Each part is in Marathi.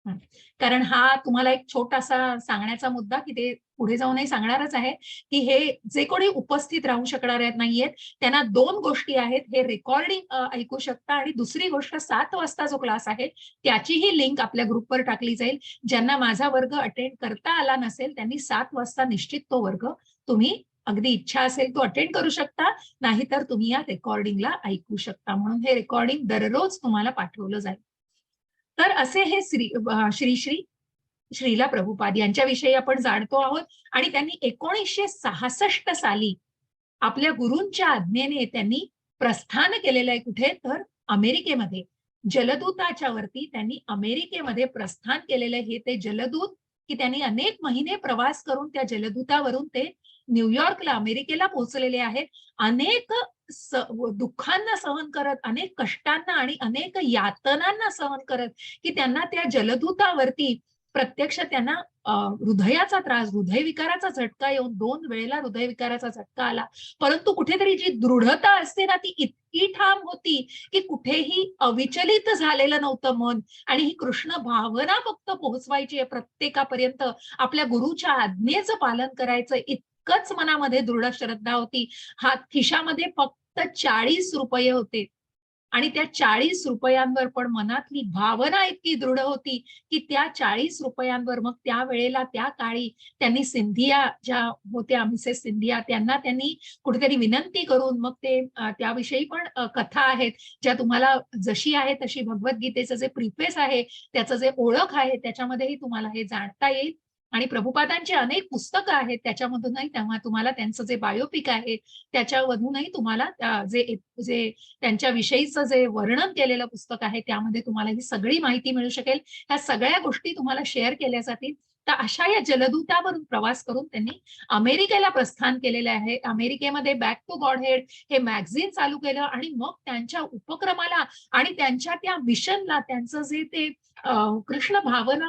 हं. कारण हा तुम्हाला एक छोटासा सांगण्याचा मुद्दा, की ते पुढे जाऊनही सांगणारच आहे, की हे जे कोणी उपस्थित राहू शकणार आहेत नाहीयेत, त्यांना 2 गोष्टी आहेत. हे रेकॉर्डिंग ऐकू शकता आणि दुसरी गोष्ट 7 वाजता जो क्लास आहे, त्याचीही लिंक आपल्या ग्रुपवर टाकली जाईल. ज्यांना माझा वर्ग अटेंड करता आला नसेल, त्यांनी 7 वाजता निश्चित तो वर्ग तुम्ही अगदी इच्छा असेल तो अटेंड करू शकता, नाहीतर तुम्ही या रेकॉर्डिंगला ऐकू शकता. म्हणून हे रेकॉर्डिंग दररोज तुम्हाला पाठवलं जाईल. तर असे हे श्री श्री श्रीला प्रभुपाद यांच्याविषयी आपण जाणतो आहोत आणि त्यांनी 1966 साली आपल्या गुरूंच्या आज्ञेने त्यांनी प्रस्थान केलेलं आहे कुठे तर अमेरिकेमध्ये. जलदूताच्या वरती त्यांनी अमेरिकेमध्ये प्रस्थान केलेलं आहे. हे ते जलदूत की त्यांनी अनेक महिने प्रवास करून त्या जलदूतावरून ते न्यूयॉर्कला अमेरिकेला पोहोचलेले आहेत. अनेक दुःखांना सहन करत, अनेक कष्टांना आणि अनेक यातनांना सहन करत, की त्यांना त्या जलदूतावरती प्रत्यक्ष त्यांना हृदयाचा त्रास, हृदयविकाराचा झटका येऊन 2 वेळेला हृदयविकाराचा झटका आला. परंतु कुठेतरी जी दृढता असते ना, ती इतकी ठाम होती, की कुठेही अविचलित झालेलं नव्हतं मन आणि ही कृष्ण भावना फक्त पोहोचवायची आहे प्रत्येकापर्यंत. आपल्या गुरुच्या आज्ञेचं पालन करायचं इतकंच मनामध्ये दृढ श्रद्धा होती. हात खिशामध्ये फक्त ₹40 होते. आणि त्या ₹40 पण मनातली भावना इतकी दृढ होती, की त्या ₹40 मग त्यावेळेला त्या काळी त्यांनी सिंधिया ज्या होत्या मिसेस सिंधिया त्यांना त्यांनी कुठेतरी विनंती करून मग ते त्याविषयी पण कथा आहेत, ज्या तुम्हाला जशी आहे तशी भगवद्गीतेचं जे प्रिफेस आहे, त्याचं जे ओळख आहे त्याच्यामध्येही तुम्हाला हे जाणता येईल. आणि प्रभुपादांची अनेक पुस्तकं आहेत त्याच्यामधूनही तेव्हा तुम्हाला त्यांचं जे बायोपिक आहे, त्याच्यामधूनही तुम्हाला जे जे त्यांच्याविषयीचं जे वर्णन केलेलं पुस्तक आहे, त्यामध्ये तुम्हाला ही सगळी माहिती मिळू शकेल. ह्या सगळ्या गोष्टी तुम्हाला शेअर केल्या जातील. तर अशा या जलदूतावरून प्रवास करून त्यांनी अमेरिकेला प्रस्थान केलेलं आहे. अमेरिकेमध्ये बॅक टू गॉडहेड हे मॅगझीन चालू केलं आणि मग त्यांच्या उपक्रमाला आणि त्यांच्या त्या मिशनला त्यांचं जे ते कृष्ण भावना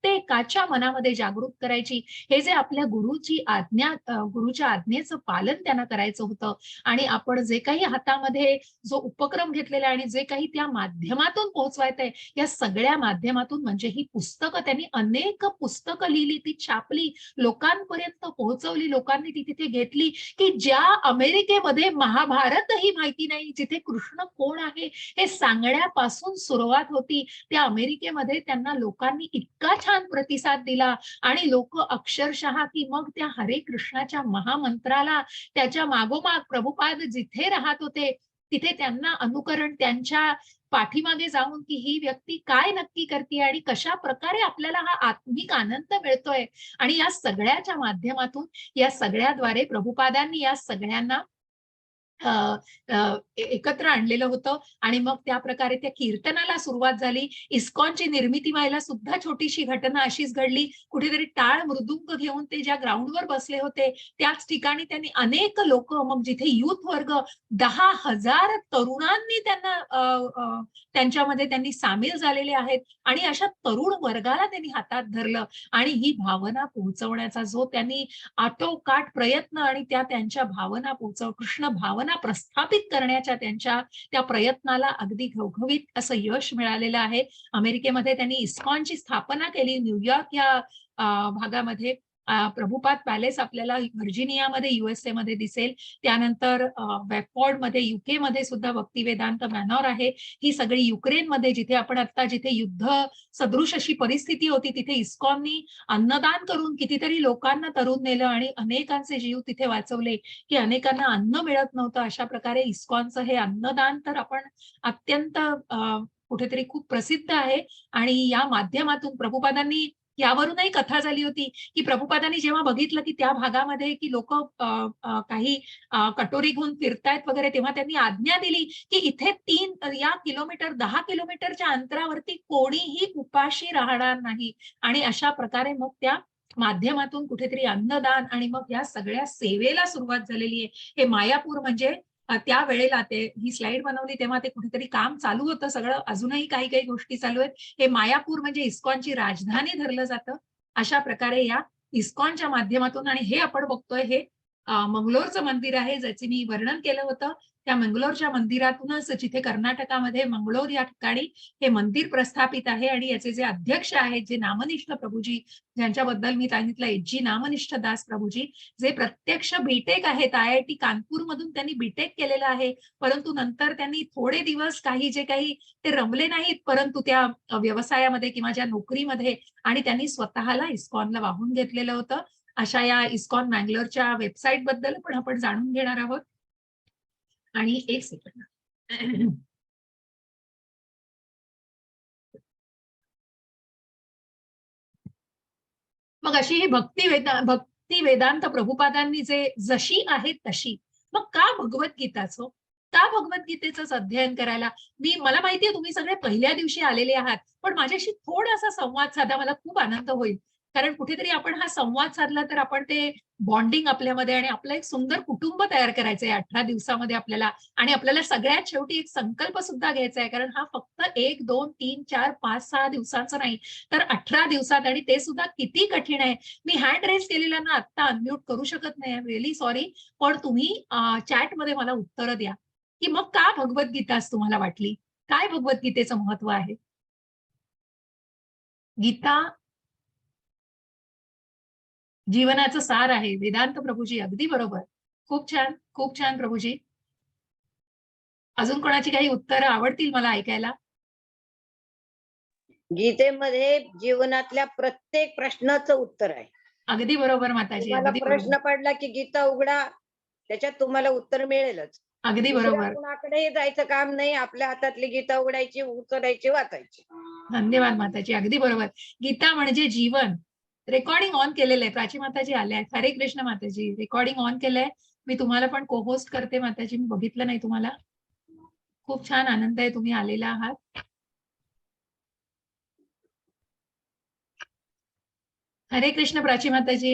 प्रत्येकाच्या मनामध्ये जागृत करायची, हे जे आपल्या गुरुच्या आज्ञेचं पालन त्यांना करायचं होतं आणि आपण जे काही हातामध्ये जो उपक्रम घेतलेला आहे आणि जे काही त्या माध्यमातून पोहोचवायचंय, या सगळ्या माध्यमातून म्हणजे ही पुस्तकं त्यांनी अनेक पुस्तकं लिहिली, ती छापली, लोकांपर्यंत पोहोचवली, लोकांनी ती तिथे घेतली, की ज्या अमेरिकेमध्ये महाभारतही माहिती नाही, जिथे कृष्ण कोण आहे हे सांगण्यापासून सुरुवात होती. त्या अमेरिकेमध्ये त्यांना लोकांनी इतका छान प्रतिसाद दिला आणि लोकं अक्षरशः की मग त्या हरे कृष्णाच्या महामंत्राला त्याच्या मागोमाग प्रभुपाद जिथे राहत होते, तिथे त्यांना अनुकरण त्यांच्या पाठीमागे जाऊन की ही व्यक्ती काय नक्की करतीये आणि कशाप्रकारे आपल्याला हा आत्मिक आनंद मिळतोय आणि या सगळ्याच्या माध्यमातून, या सगळ्याद्वारे प्रभुपादांनी या सगळ्यांना अ, एकत्र आणलेलं होतं आणि मग त्याप्रकारे त्या कीर्तनाला सुरुवात झाली. इस्कॉनची निर्मिती व्हायला सुद्धा छोटीशी घटना अशीच घडली. कुठेतरी टाळ मृदुंग घेऊन ते ज्या ग्राउंडवर बसले होते, त्याच ठिकाणी त्यांनी अनेक लोकं मग जिथे युथ वर्ग 10,000 तरुणांनी त्यांना त्यांच्यामध्ये त्यांनी सामील झालेले आहेत आणि अशा तरुण वर्गाला त्यांनी हातात धरलं आणि ही भावना पोहोचवण्याचा जो त्यांनी आटोकाट प्रयत्न आणि त्यांच्या भावना कृष्ण भावना प्रस्थापित करण्याच्या त्यांच्या त्या प्रयत्नाला अगदी घवघवीत असं यश मिळालेलं आहे. अमेरिकेमध्ये त्यांनी इस्कॉनची स्थापना केली. न्यूयॉर्क या भागामध्ये प्रभुपाद पॅलेस आपल्याला व्हर्जिनियामध्ये USA मध्ये दिसेल. त्यानंतर वेफॉर्डमध्ये UKमध्ये सुद्धा भक्तिवेदांत मॅनॉर आहे. ही सगळी युक्रेनमध्ये जिथे आपण आता जिथे युद्ध सदृश अशी परिस्थिती होती, तिथे इस्कॉननी अन्नदान करून कितीतरी लोकांना तरून नेलं आणि अनेकांचे जीव तिथे वाचवले, की अनेकांना अन्न मिळत नव्हतं. अशा प्रकारे इस्कॉनचं हे अन्नदान तर आपण अत्यंत कुठेतरी खूप प्रसिद्ध आहे आणि या माध्यमातून प्रभुपादांनी यावरूनही कथा झाली होती, की प्रभुपादांनी जेव्हा बघितलं, की त्या भागामध्ये की लोकं काही कटोरी घेऊन फिरतायत वगैरे, तेव्हा त्यांनी आज्ञा दिली, की इथे 3 या किलोमीटर 10 किलोमीटरच्या अंतरावरती कोणीही उपाशी राहणार नाही आणि अशा प्रकारे मग त्या माध्यमातून कुठेतरी अन्नदान आणि मग या सगळ्या सेवेला सुरुवात झालेली आहे. हे मायापूर म्हणजे त्यावेळेला ते ही स्लाईड बनवली तेव्हा ते कुठेतरी काम चालू होतं सगळं. अजूनही काही-काही गोष्टी चालू आहेत. हे मायापूर म्हणजे इस्कॉनची राजधानी धरलं जातं. अशा प्रकारे या इस्कॉनच्या माध्यमातून आणि हे आपण बघतोय हे मंगलोरचं मंदिर आहे, ज्याचे मी वर्णन केलं होतं. त्या मंगलोरच्या मंदिरातूनच, जिथे कर्नाटकामध्ये मंगलोर या ठिकाणी हे मंदिर प्रस्थापित आहे आणि याचे जे अध्यक्ष आहेत, जे नामनिष्ठ प्रभूजी, ज्यांच्याबद्दल मी सांगितलं एच.जी. नामनिष्ठ दास प्रभूजी, जे प्रत्यक्ष बीटेक आहेत, IIT कानपूरमधून त्यांनी बीटेक केलेलं आहे, परंतु नंतर त्यांनी थोडे दिवस जे काही ते रमले नाहीत, परंतु त्या व्यवसायामध्ये किंवा ज्या नोकरीमध्ये, आणि त्यांनी स्वतःला इस्कॉनला वाहून घेतलेलं होतं. अशा या इस्कॉन मँगलोरच्या वेबसाईट बद्दल पण आपण जाणून घेणार आहोत. आणि एक सेकंड. मग अशी ही भक्ती वेदांत प्रभुपादांनी जे जशी आहे तशी, मग का भगवद्गीताचं, का भगवद्गीतेचंच अध्ययन करायला? मला माहितीये तुम्ही सगळे पहिल्या दिवशी आलेले आहात, पण माझ्याशी थोडासा संवाद साधा, मला खूप आनंद होईल. कारण कुठेतरी आपण हा संवाद साधला तर आपण ते बॉन्डिंग आपल्यामध्ये, आणि आपलं एक सुंदर कुटुंब तयार करायचंय 18 दिवसामध्ये आपल्याला. आणि आपल्याला सगळ्यात शेवटी एक संकल्प सुद्धा घ्यायचा आहे, कारण हा फक्त 1, 2, 3, 4, 5, 6 दिवसाचा नाही, तर 18 दिवसात, आणि ते सुद्धा किती कठीण आहे. मी हँड रेज केलेला ना आत्ता अनम्यूट करू शकत नाही, रिअली सॉरी, पण तुम्ही चॅटमध्ये मला उत्तरं द्या की मग का भगवद्गीताच तुम्हाला वाटली, काय भगवद्गीतेचं महत्व आहे? गीता जीवनाचं सार आहे. वेदांत प्रभूजी, अगदी बरोबर. खूप छान, खूप छान प्रभूजी. अजून कोणाची काही उत्तरं आवडतील मला ऐकायला? गीतेमध्ये जीवनातल्या प्रत्येक प्रश्नाचं उत्तर आहे. अगदी बरोबर माताजी, तुम्हाला अगदी प्रश्न बरोबर. पडला की गीता उघडा, त्याच्यात तुम्हाला उत्तर मिळेलच. अगदी दुसऱ्या बरोबर. कुणाकडे जायचं काम नाही, आपल्या हातातली गीता उघडायची, उचलायची, वाचायची. धन्यवाद माताजी, अगदी बरोबर. गीता म्हणजे जीवन. रेकॉर्डिंग ऑन केलेलं आहे, प्राची माताजी आल्या. हरे कृष्ण माताजी, रेकॉर्डिंग ऑन केलंय. मी तुम्हाला पण को होस्ट करते माताजी, मी बघितलं नाही तुम्हाला. खूप छान, आनंद आहे तुम्ही आलेला आहात. हरे कृष्ण प्राची माताजी.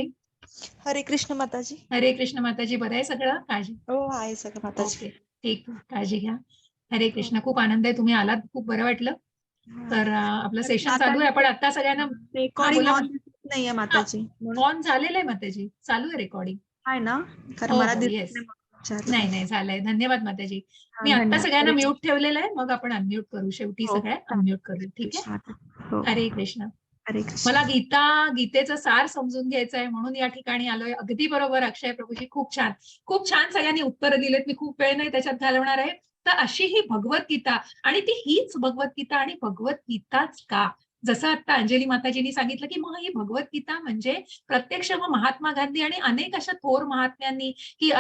हरे कृष्ण माताजी. हरे कृष्ण माताजी, बरं आहे सगळं? काळजी? हो आहे सगळं माताजी. ओके, ठीक, काळजी घ्या. हरे कृष्ण, खूप आनंद आहे तुम्ही आलात, खूप बरं वाटलं. तर आपलं सेशन चालू आहे. आपण आता सगळ्यांना रेकॉर्डिंग ऑन नाहीये माताजी. ऑन झालेलं आहे माताजी, चालू आहे रेकॉर्डिंग. आहे ना? कारण मला नाही नाही झालंय. धन्यवाद माताजी. मी आता सगळ्यांना म्यूट ठेवलेलं आहे, मग आपण अनम्यूट करू, शेवटी सगळ्या अनम्यूट करू. ठीक आहे? हरे कृष्ण. मला गीतेचं सार समजून घ्यायचं आहे, म्हणून या ठिकाणी आलोय. अगदी बरोबर अक्षय प्रभूजी, खूप छान, खूप छान सगळ्यांनी उत्तरं दिलेत. मी खूप वेळ नाही त्याच्यात घालवणार आहे. तर अशी ही भगवद्गीता, आणि ती हीच भगवद्गीता, आणि भगवद्गीताच का? जसं आता अंजली माताजींनी सांगितलं की मग ही भगवद्गीता म्हणजे प्रत्यक्ष मग महात्मा गांधी आणि अनेक अशा थोर महात्म्यांनी, की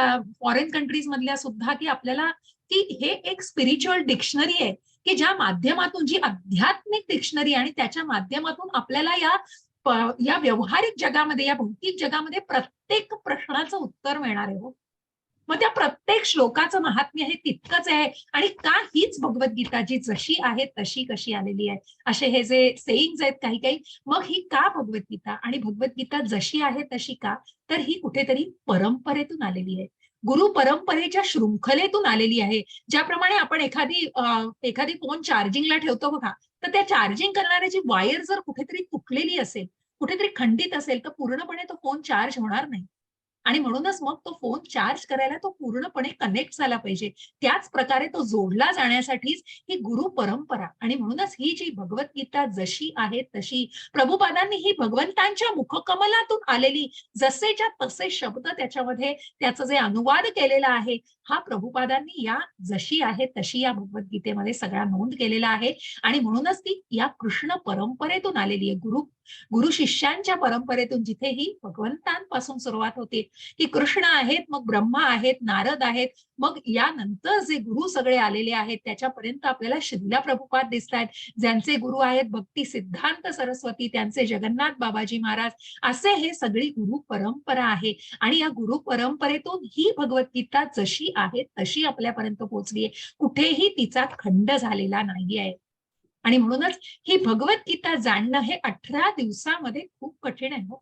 फॉरेन कंट्रीज मधल्या सुद्धा, की आपल्याला की हे एक स्पिरिच्युअल डिक्शनरी आहे, की ज्या माध्यमातून, जी आध्यात्मिक डिक्शनरी, आणि त्याच्या माध्यमातून आपल्याला या व्यावहारिक जगामध्ये, या भौतिक जगामध्ये प्रत्येक प्रश्नाचं उत्तर मिळणार आहे. मग त्या प्रत्येक श्लोकाचं महात्म्य हे तितकंच आहे. आणि का हीच भगवद्गीता, जी जशी आहे तशी कशी आलेली आहे, असे हे जे सेईंग्स आहेत काही काही. मग ही का भगवद्गीता, आणि भगवद्गीता जशी आहे तशी का? तर ही कुठेतरी परंपरेतून आलेली आहे, गुरु परंपरेच्या शृंखलेतून आलेली आहे. ज्याप्रमाणे आपण एखादी फोन चार्जिंगला ठेवतो बघा, तर त्या चार्जिंग करणाऱ्याची वायर जर कुठेतरी तुटलेली असेल, कुठेतरी खंडित असेल, तर पूर्णपणे तो फोन चार्ज होणार नाही. आणि म्हणूनच मग तो फोन चार्ज करायला तो पूर्णपणे कनेक्ट झाला पाहिजे. त्याच प्रकारे तो जोडला जाण्यासाठीच ही गुरु परंपरा. आणि म्हणूनच ही जी भगवद्गीता जशी आहे तशी, प्रभुपादांनी ही भगवंतांच्या मुखकमलातून आलेली जसेच्या तसे शब्द त्याच्यामध्ये त्याचं जे अनुवाद केलेला आहे, हा प्रभुपादांनी या जशी आहे तशी या भगवद्गीतेमध्ये सगळा नोंद केलेला आहे. आणि म्हणूनच ती या कृष्ण परंपरेतून आलेली आहे, गुरु शिष्यांच्या परंपरेतून, जिथे ही भगवंतांपासून सुरुवात होते, की कृष्ण आहेत, मग ब्रह्मा आहेत, नारद आहेत, मग यानंतर जे गुरु सगळे आलेले आहेत त्याच्यापर्यंत आपल्याला श्रीला प्रभुपाद दिसत आहेत, ज्यांचे गुरु आहेत भक्ती सिद्धांत सरस्वती, त्यांचे जगन्नाथ बाबाजी महाराज, असे हे सगळी गुरु परंपरा आहे. आणि या गुरु परंपरेतून ही भगवद्गीता जशी आहे तशी आपल्यापर्यंत पोहोचली आहे, कुठेही तिचा खंड झालेला नाही आहे. आणि म्हणूनच ही भगवद्गीता जाणणं हे 18 दिवसामध्ये खूप कठीण आहे.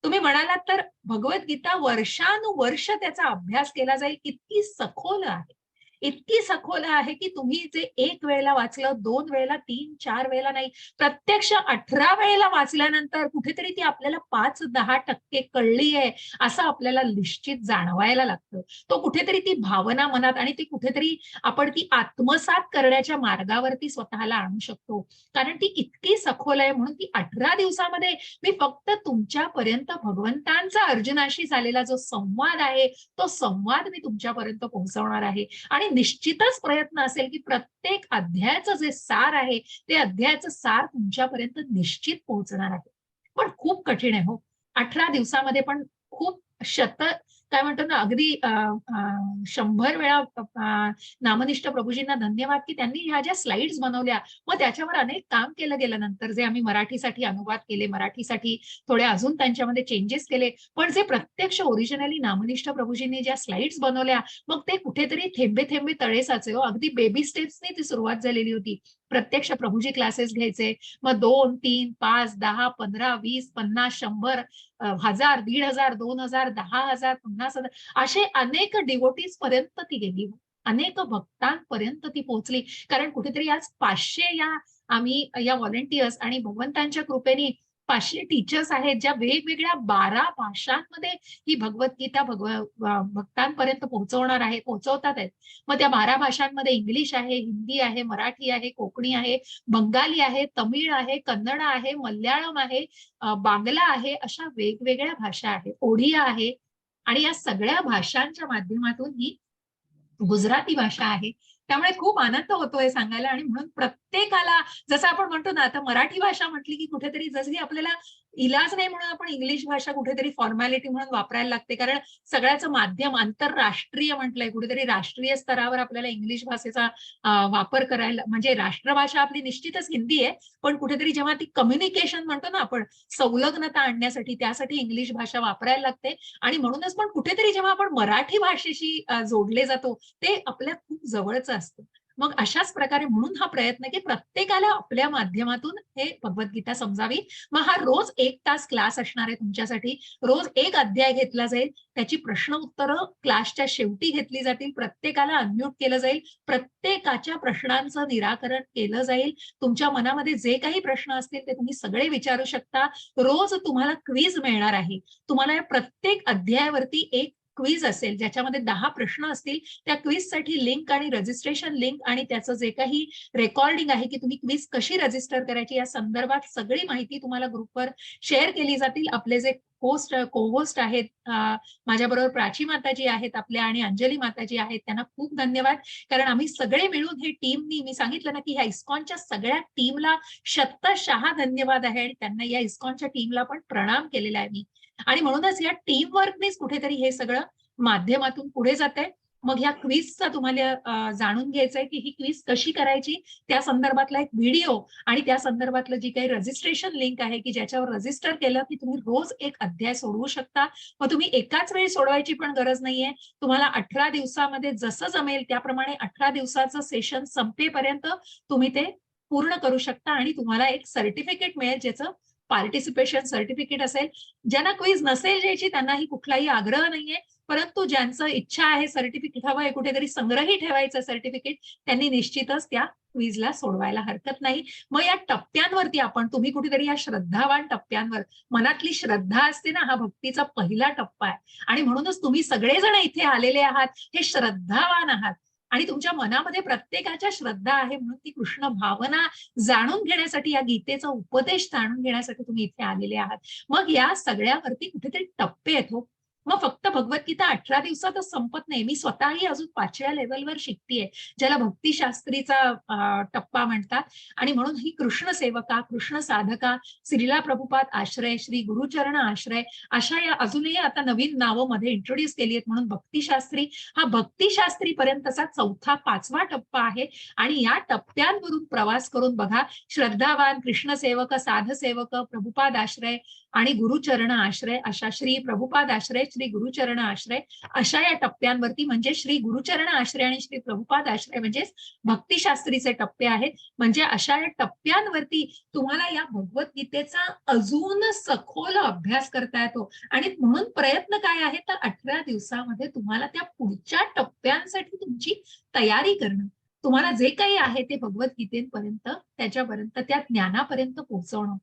तुम्ही म्हणालात तर भगवद्गीता वर्षानुवर्ष त्याचा अभ्यास केला जाईल, इतकी सखोल आहे, इतकी सखोल आहे की तुम्ही जे एक वेळेला वाचलं, 2 वेळेला, 3, 4 वेळेला नाही, प्रत्यक्ष 18 वेळेला वाचल्यानंतर कुठेतरी ती आपल्याला 5-10% कळली आहे, असं आपल्याला निश्चित जाणवायला लागतं. तो कुठेतरी ती भावना मनात आणि ती कुठेतरी आपण ती आत्मसात करण्याच्या मार्गावरती स्वतःला आणू शकतो. कारण ती इतकी सखोल आहे म्हणून ती 18 दिवसामध्ये मी फक्त तुमच्यापर्यंत भगवंतांचा अर्जुनाशी झालेला जो संवाद आहे, तो संवाद मी तुमच्यापर्यंत पोहोचवणार आहे. आणि निश्चितच प्रयत्न असेल की प्रत्येक अध्यायाचं जे सार आहे ते अध्यायाचं सार तुमच्यापर्यंत निश्चित पोहोचणार आहे. पण खूप कठीण आहे हो. 18 दिवसामध्ये पण खूप काय म्हणतो ना अगदी 100 वेळा नामनिष्ठ प्रभूजींना धन्यवाद की त्यांनी ह्या ज्या स्लाइड्स बनवल्या, मग त्याच्यावर अनेक काम केलं गेलं नंतर जे आम्ही मराठीसाठी अनुवाद केले, मराठीसाठी थोडे अजून त्यांच्यामध्ये चेंजेस केले. पण जे प्रत्यक्ष ओरिजिनली नामनिष्ठ प्रभूजींनी ज्या स्लाइड्स बनवल्या, मग ते कुठेतरी थेंबे थेंबे तळे साचे हो. अगदी बेबी स्टेप्सनी ती सुरुवात झालेली होती. प्रत्यक्ष प्रभूजी क्लासेस घ्यायचे, मग 2, 3, 5, 10, 15, 20, 50, 100, 1000, 1500, 2000, 10,000, 50,000 असे अनेक डिवोटीज पर्यंत ती गेली. अनेक भक्तांपर्यंत ती पोहोचली. कारण कुठेतरी आज 500 आम्ही या व्हॉलंटियर्स आणि भगवंतांच्या कृपेने 500 टीचर्स आहेत, ज्या वेगवेगळ्या 12 भाषांमध्ये ही भगवद्गीता भक्तांपर्यंत पोहोचवतात आहेत. मग त्या 12 भाषांमध्ये इंग्लिश आहे, हिंदी आहे, मराठी आहे, कोकणी आहे, बंगाली आहे, तमिळ आहे, कन्नड आहे, मल्याळम आहे, बांगला आहे, अशा वेगवेगळ्या भाषा आहेत, ओडिया आहे. आणि या सगळ्या भाषांच्या माध्यमातून ही गुजराती भाषा आहे. त्यामुळे खूप आनंद होतोय सांगायला आणि म्हणून प्रत्येकाला जसं आपण म्हणतो ना, आता मराठी भाषा म्हटली की कुठेतरी जशी आपल्याला इलाज नाही म्हणून आपण इंग्लिश भाषा कुठेतरी फॉर्मॅलिटी म्हणून वापरायला लागते. कारण सगळ्याचं माध्यम आंतरराष्ट्रीय म्हटलंय, कुठेतरी राष्ट्रीय स्तरावर आपल्याला इंग्लिश भाषेचा वापर करायला म्हणजे राष्ट्रभाषा आपली निश्चितच हिंदी आहे. पण कुठेतरी जेव्हा ती कम्युनिकेशन म्हणतो ना आपण, संलग्नता आणण्यासाठी त्यासाठी इंग्लिश भाषा वापरायला लागते. आणि म्हणूनच पण कुठेतरी जेव्हा आपण मराठी भाषेशी जोडले जातो, ते आपल्या खूप जवळचं असतं. मग अशाच प्रकारे म्हणून हा प्रयत्न की प्रत्येकाला आपल्या माध्यमातून हे भगवद्गीता समजावी. मग हा रोज 1 तास क्लास असणार आहे तुमच्यासाठी. रोज 1 अध्याय घेतला जाईल. त्याची प्रश्न उत्तरं क्लासच्या शेवटी घेतली जातील. प्रत्येकाला अनम्यूट केलं जाईल. प्रत्येकाच्या प्रश्नांचं निराकरण केलं जाईल. तुमच्या मनामध्ये जे काही प्रश्न असतील ते तुम्ही सगळे विचारू शकता. रोज तुम्हाला क्विज मिळणार आहे. तुम्हाला या प्रत्येक अध्यायावरती एक क्विज असेल, ज्याच्यामध्ये 10 प्रश्न असतील. त्या क्विजसाठी लिंक आणि रजिस्ट्रेशन लिंक आणि त्याचं जे काही रेकॉर्डिंग आहे की तुम्ही क्विज कशी रजिस्टर करायची या संदर्भात सगळी माहिती तुम्हाला ग्रुपवर शेअर केली जातील. आपले जे को होस्ट आहेत, माझ्याबरोबर प्राची माताजी आहेत आपल्या आणि अंजली माताजी आहेत, त्यांना खूप धन्यवाद. कारण आम्ही सगळे मिळून हे टीमनी, मी सांगितलं ना की ह्या इस्कॉनच्या सगळ्या टीमला शतशः धन्यवाद आहे आणि त्यांना या इस्कॉनच्या टीमला पण प्रणाम केलेला आहे मी. आणि म्हणूनच या टीम वर्कनेच कुठेतरी हे सगळं माध्यमातून पुढे जात आहे. मग ह्या क्विजचा तुम्हाला जाणून घ्यायचंय की ही क्विज कशी करायची, त्या संदर्भातला एक व्हिडिओ आणि त्या संदर्भातलं जी काही रजिस्ट्रेशन लिंक आहे की ज्याच्यावर रजिस्टर केलं की तुम्ही रोज 1 अध्याय सोडवू शकता. मग तुम्ही एकाच वेळी सोडवायची पण गरज नाहीये. तुम्हाला 18 दिवसामध्ये जसं जमेल त्याप्रमाणे 18 दिवसाचं सेशन संपेपर्यंत तुम्ही ते पूर्ण करू शकता आणि तुम्हाला एक सर्टिफिकेट मिळेल, ज्याचं पार्टिसिपेशन सर्टिफिकेट असेल. ज्यांना क्विज नसेल द्यायची त्यांनाही कुठलाही आग्रह नाहीये. परंतु ज्यांचं इच्छा आहे, सर्टिफिकेट हवं आहे, कुठेतरी संग्रही ठेवायचं सर्टिफिकेट, त्यांनी निश्चितच त्या क्विजला सोडवायला हरकत नाही. मग या टप्प्यांवरती तुम्ही कुठेतरी या श्रद्धावान टप्प्यांवर, मनातली श्रद्धा असते ना, हा भक्तीचा पहिला टप्पा आहे. आणि म्हणूनच तुम्ही सगळेजण इथे आलेले आहात, हे श्रद्धावान आहात. आणि तुमच्या मनामध्ये प्रत्येकाच्या श्रद्धा आहे म्हणून ती कृष्ण भावना जाणून घेण्यासाठी, या गीतेचा उपदेश जाणून घेण्यासाठी तुम्ही इथे आलेले आहात. मग या सगळ्यावरती कुठेतरी टप्पे आहेत हो. मग फक्त भगवद्गीता 18 दिवसातच संपत नाही. मी स्वतःही अजून 5व्या लेव्हलवर शिकतेय, ज्याला भक्तिशास्त्रीचा टप्पा म्हणतात. आणि म्हणून ही कृष्ण सेवका, कृष्ण साधका, श्रीला प्रभुपाद आश्रय, श्री गुरुचरण आश्रय, अशा या अजूनही आता नवीन नावं मध्ये इंट्रोड्यूस केली आहेत. म्हणून भक्तिशास्त्री हा भक्तिशास्त्री पर्यंतचा 4था 5वा टप्पा आहे. आणि या टप्प्यांवरून प्रवास करून बघा, श्रद्धावान, कृष्ण सेवक, साध सेवक, प्रभुपाद आश्रय आणि गुरुचरण आश्रय, अशा श्री प्रभुपाद आश्रय श्री गुरुचरण आश्रय, अशा या टप्प्यांवरती म्हणजे श्री गुरुचरण आश्रय आणि श्री प्रभुपाद आश्रय म्हणजेच भक्तिशास्त्रीचे टप्पे आहेत. म्हणजे अशा या टप्प्यांवरती तुम्हाला या भगवद्गीतेचा अजून सखोल अभ्यास करता येतो. आणि म्हणून प्रयत्न काय आहे तर 18 दिवसामध्ये तुम्हाला त्या पुढच्या टप्प्यांसाठी तुमची तयारी करणं, तुम्हाला जे काही आहे ते भगवद्गीतेपर्यंत, त्याच्यापर्यंत, त्या ज्ञानापर्यंत पोहोचवणं.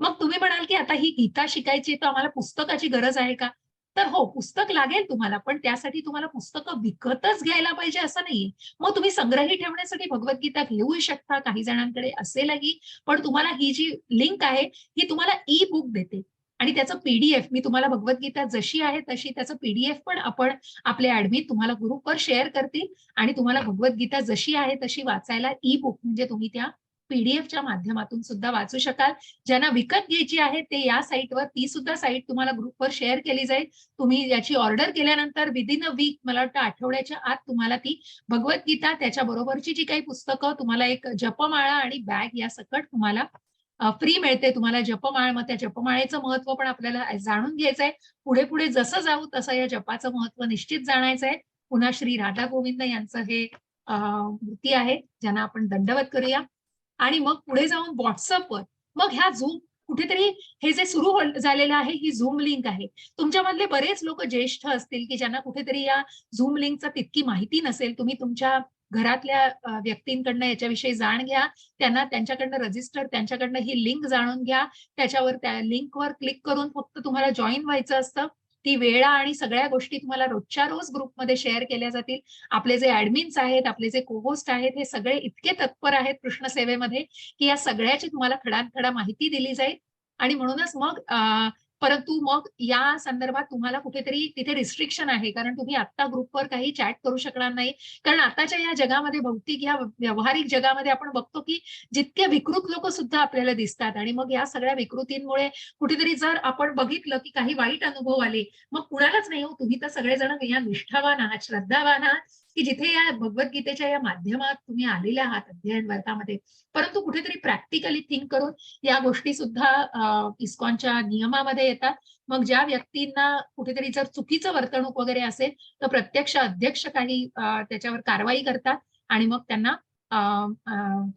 मग तुम्ही म्हणाल की आता ही गीता शिकायची तर आम्हाला पुस्तकाची गरज आहे का? तर हो, पुस्तक लागेल तुम्हाला, पण त्यासाठी तुम्हाला पुस्तकं विकतच घ्यायला पाहिजे असं नाहीये. मग तुम्ही संग्रही ठेवण्यासाठी भगवद्गीता घेऊ शकता, काही जणांकडे असेलही. पण तुम्हाला ही जी लिंक आहे ही तुम्हाला ई बुक देते आणि त्याचं पीडीएफ मी तुम्हाला भगवद्गीता जशी आहे तशी त्याचं पीडीएफ पण आपण आपले ऍडमिन तुम्हाला ग्रुपवर शेअर करतील आणि तुम्हाला भगवद्गीता जशी आहे तशी वाचायला ई बुक म्हणजे तुम्ही त्या पीडीएफच्या माध्यमातून सुद्धा वाचू शकाल. ज्यांना विकत घ्यायची आहे ते या साईटवर, ती सुद्धा साईट तुम्हाला ग्रुपवर शेअर केली जाईल. तुम्ही याची ऑर्डर केल्यानंतर विदिन अ वीक, मला वाटतं आठवड्याच्या आत तुम्हाला ती भगवद्गीता, त्याच्या बरोबरची जी काही पुस्तकं, तुम्हाला एक जपमाळा आणि बॅग या सकट तुम्हाला फ्री मिळते. तुम्हाला जपमाळ, मग त्या जपमाळेचं महत्व पण आपल्याला जाणून घ्यायचंय. पुढे पुढे जसं जाऊ तसं या जपाचं महत्व निश्चित जाणायचंय. पुन्हा श्री राधा गोविंद यांचं हे मूर्ती आहे, ज्यांना आपण दंडवत करूया. आणि मग पुढे जाऊन व्हॉट्सअपवर, मग ह्या झूम कुठेतरी हे जे सुरू झालेलं आहे ही झूम लिंक आहे. तुमच्यामधले बरेच लोक ज्येष्ठ असतील की ज्यांना कुठेतरी या झूम लिंकचा तितकी माहिती नसेल. तुम्ही तुमच्या घरातल्या व्यक्तींकडनं याच्याविषयी जाण घ्या, त्यांना त्यांच्याकडनं रजिस्टर, त्यांच्याकडनं ही लिंक जाणून घ्या. त्याच्यावर त्या लिंकवर क्लिक करून फक्त तुम्हाला जॉईन व्हायचं असतं. ती वेळा आणि सगळ्या गोष्टी तुम्हाला रोजच्या रोज ग्रुपमध्ये शेअर केल्या जातील. आपले जे ऍडमिन्स आहेत, आपले जे कोहोस्ट आहेत, हे सगळे इतके तत्पर आहेत कृष्ण सेवेमध्ये की या सगळ्याची तुम्हाला खडानखडा माहिती दिली जाईल. आणि म्हणूनच मग परंतु मग या संदर्भात तुम्हाला कुठेतरी तिथे रिस्ट्रिक्शन आहे, कारण तुम्ही आता ग्रुपवर काही चॅट करू शकणार नाही. कारण आताच्या या जगामध्ये, भौतिक या व्यावहारिक जगामध्ये आपण बघतो की जितके विकृत लोक सुद्धा आपल्याला दिसतात. आणि मग या सगळ्या विकृतींमुळे कुठेतरी जर आपण बघितलं की काही वाईट अनुभव आले, मग कुणालाच नाही हो, तुम्ही तर सगळेजण या निष्ठावान आहात, श्रद्धावान आहात की जिथे या भगवद्गीतेच्या या माध्यमात तुम्ही आलेले आहात अध्ययन वर्गामध्ये. परंतु कुठेतरी प्रॅक्टिकली थिंक करून या गोष्टी सुद्धा इस्कॉनच्या नियमामध्ये येतात. मग ज्या व्यक्तींना कुठेतरी जर चुकीचं वर्तणूक वगैरे असेल तर प्रत्यक्ष अध्यक्ष काही त्याच्यावर कारवाई करतात आणि मग त्यांना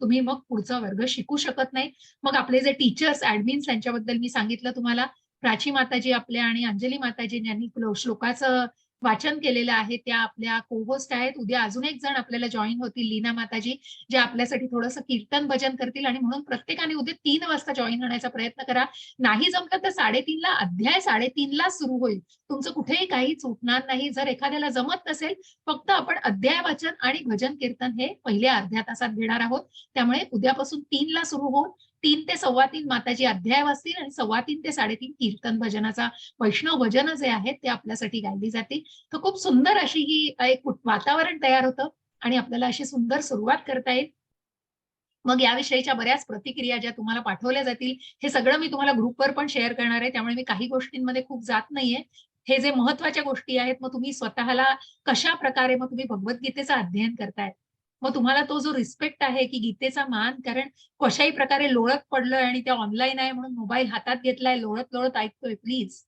तुम्ही मग पुढचा वर्ग शिकू शकत नाही. मग आपले जे टीचर्स, ऍडमिन्स, यांच्याबद्दल मी सांगितलं तुम्हाला. प्राची माताजी आपल्या आणि अंजली माताजी यांनी श्लोकाचं वाचन केलेलं आहे, त्या आपल्या कोहोस्ट आहेत. उद्या अजून एक जण आपल्याला जॉईन होतील, लीना माताजी, जे आपल्यासाठी थोडंसं कीर्तन भजन करतील. आणि म्हणून प्रत्येकाने उद्या 3 वाजता जॉईन होण्याचा प्रयत्न करा. नाही जमलं तर 3:30ला अध्याय 3:30ला सुरू होईल. तुमचं कुठेही काही चुकणार नाही. जर एखाद्याला जमत नसेल, फक्त आपण अध्याय वाचन आणि भजन कीर्तन हे पहिल्या अर्ध्या तासात घेणार आहोत. त्यामुळे उद्यापासून 3ला सुरू होऊन 3 ते 3:15 माताजी अध्याय वाचतील आणि 3:15 ते 3:30 कीर्तन भजनाचा वैष्णव भजन जे आहेत ते आपल्यासाठी गायली जातील. तर खूप सुंदर अशी ही एक वातावरण तयार होतं आणि आपल्याला अशी सुंदर सुरुवात करता येईल. मग याविषयीच्या बऱ्याच प्रतिक्रिया ज्या तुम्हाला पाठवल्या जातील, हे सगळं मी तुम्हाला ग्रुपवर पण शेअर करणार आहे. त्यामुळे मी काही गोष्टींमध्ये खूप जात नाहीये. हे जे महत्वाच्या गोष्टी आहेत, मग तुम्ही स्वतःला कशा प्रकारे मग तुम्ही भगवद्गीतेचं अध्ययन करताय, मग तुम्हाला तो जो रिस्पेक्ट आहे की गीतेचा मान, कारण कशाही प्रकारे लोळत पडलोय आणि त्या ऑनलाईन आहे म्हणून मोबाईल हातात घेतलाय, लोळत लोळत ऐकतोय, प्लीज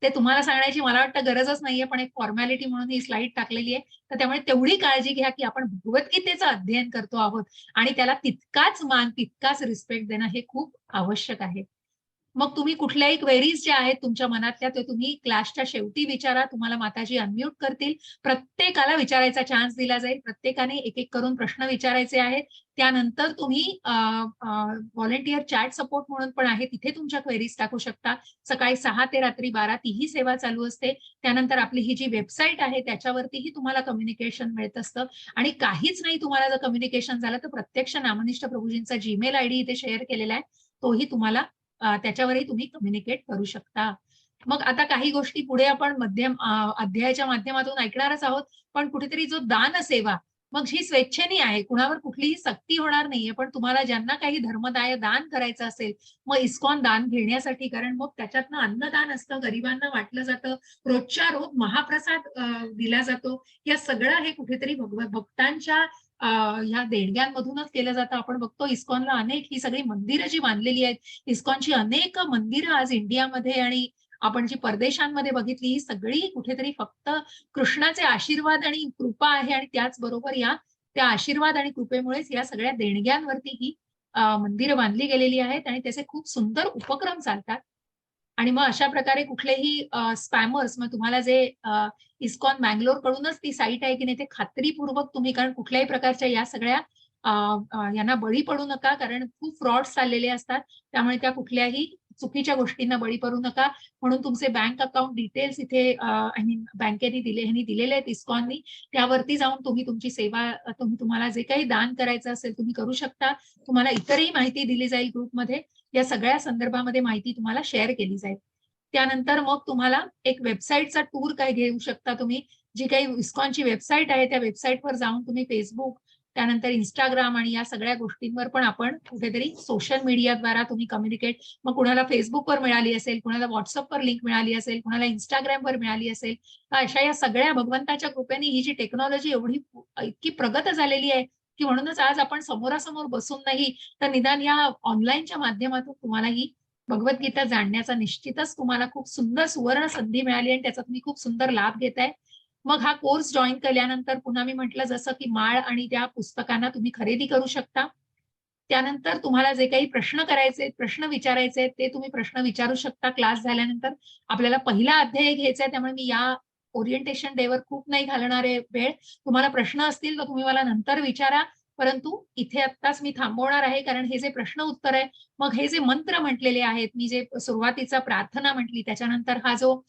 ते तुम्हाला सांगण्याची मला वाटतं गरजच नाहीये, पण एक फॉर्मॅलिटी म्हणून ही स्लाइड टाकलेली आहे. तर त्यामुळे तेवढी काळजी घ्या की आपण भगवद्गीतेचं अध्ययन करतो आहोत आणि त्याला तितकाच मान, तितकाच रिस्पेक्ट देणं हे खूप आवश्यक आहे. मग तुम्ही कुठल्याही क्वेरीज ज्या आहेत तुमच्या मनातल्या, ते तुम्ही क्लासच्या शेवटी विचारा. तुम्हाला माताजी अनम्यूट करतील. प्रत्येकाला विचारायचा चान्स दिला जाईल. प्रत्येकाने एक एक करून प्रश्न विचारायचे आहेत. त्यानंतर तुम्ही व्हॉलंटियर चॅट सपोर्ट म्हणून पण आहे, तिथे तुमच्या क्वेरीज टाकू शकता. सकाळी 6 ते रात्री 12 तीही सेवा चालू असते. त्यानंतर आपली ही जी वेबसाईट आहे त्याच्यावरतीही तुम्हाला कम्युनिकेशन मिळत असतं. आणि काहीच नाही तुम्हाला जर कम्युनिकेशन झालं तर प्रत्यक्ष नामनिष्ठ प्रभूजींचा जीमेल आयडी इथे शेअर केलेला आहे, तोही तुम्हाला त्याच्यावरही तुम्ही कम्युनिकेट करू शकता. मग आता काही गोष्टी पुढे आपण अध्यायाच्या माध्यमातून ऐकणारच आहोत. पण कुठेतरी जो दान सेवा, मग ही स्वेच्छेने आहे, कुणावर कुठलीही सक्ती होणार नाहीये. पण तुम्हाला ज्यांना काही धर्मदाय दान करायचं असेल, मग इस्कॉन दान घेण्यासाठी, कारण मग त्याच्यातनं अन्नदान असतं, गरिबांना वाटलं जातं, रोजच्या रोज महाप्रसाद दिला जातो. या सगळं हे कुठेतरी भक्तांच्या ह्या देणग्यांमधूनच केलं जातं. आपण बघतो इस्कॉनला अनेक ही सगळी मंदिरं जी बांधलेली आहेत, इस्कॉनची अनेक मंदिरं आज इंडियामध्ये आणि आपण जी परदेशांमध्ये बघितली ही सगळी कुठेतरी फक्त कृष्णाचे आशीर्वाद आणि कृपा आहे आणि त्याचबरोबर त्या आशीर्वाद आणि कृपेमुळेच या सगळ्या देणग्यांवरती ही मंदिरं बांधली गेलेली आहेत आणि त्याचे खूप सुंदर उपक्रम चालतात. आणि मग अशा प्रकारे कुठलेही स्पॅमर्स, मग तुम्हाला जे इस्कॉन बंगलोर कडूनच ती साईट आहे की नाही ते खात्रीपूर्वक तुम्ही, कारण कुठल्याही प्रकारच्या या सगळ्या यांना बळी पडू नका, कारण खूप फ्रॉड्स चाललेले असतात. त्यामुळे त्या कुठल्याही चुकीच्या गोष्टींना बळी पडू नका. म्हणून तुमचे बँक अकाउंट डिटेल्स इथे आय मीन बँकेने दिलेले आहेत इस्कॉननी. त्यावरती जाऊन तुम्ही तुमची सेवा, तुम्हाला जे काही दान करायचं असेल तुम्ही करू शकता. तुम्हाला इतरही माहिती दिली जाईल ग्रुपमध्ये. या सगळ्या संदर्भामध्ये माहिती तुम्हाला शेअर केली जाईल. त्यानंतर मग तुम्हाला एक वेबसाईटचा टूर काय घेऊ शकता तुम्ही. जी काही इस्कॉनची वेबसाईट आहे त्या वेबसाईटवर जाऊन तुम्ही फेसबुक, त्यानंतर इंस्टाग्राम आणि या सगळ्या गोष्टींवर पण आपण कुठेतरी सोशल मीडियाद्वारा तुम्ही कम्युनिकेट, मग कुणाला फेसबुकवर मिळाली असेल, कुणाला व्हॉट्सअपवर लिंक मिळाली असेल, कुणाला इंस्टाग्रामवर मिळाली असेल, तर अशा या सगळ्या भगवंताच्या कृपेने ही जी टेक्नॉलॉजी इतकी प्रगत झालेली आहे की म्हणूनच आज आपण समोरासमोर बसून नाही तर निदान या ऑनलाईनच्या माध्यमातून तुम्हाला ही भगवद्गीता जाणण्याचा निश्चितच तुम्हाला खूप सुंदर सुवर्ण संधी मिळाली आणि त्याचा तुम्ही खूप सुंदर लाभ घेताय. मग हा कोर्स जॉईन केल्यानंतर पुन्हा मी म्हटलं जसं की माळ आणि त्या पुस्तकांना तुम्ही खरेदी करू शकता. त्यानंतर तुम्हाला जे काही प्रश्न विचारायचे ते तुम्ही प्रश्न विचारू शकता. क्लास झाल्यानंतर आपल्याला पहिला अध्याय घ्यायचा आहे, त्यामुळे मी या ओरिएंटेशन डेवर खूप नाही घालणार आहे वेळ. तुम्हाला प्रश्न असतील तर तुम्ही मला नंतर विचारा, परंतु इथे आत्ताच मी थांबवणार आहे, कारण हे जे प्रश्न उत्तर आहे, मग हे जे मंत्र म्हटलेले आहेत, मी जे सुरुवातीचा प्रार्थना म्हटली, त्याच्यानंतर हा जो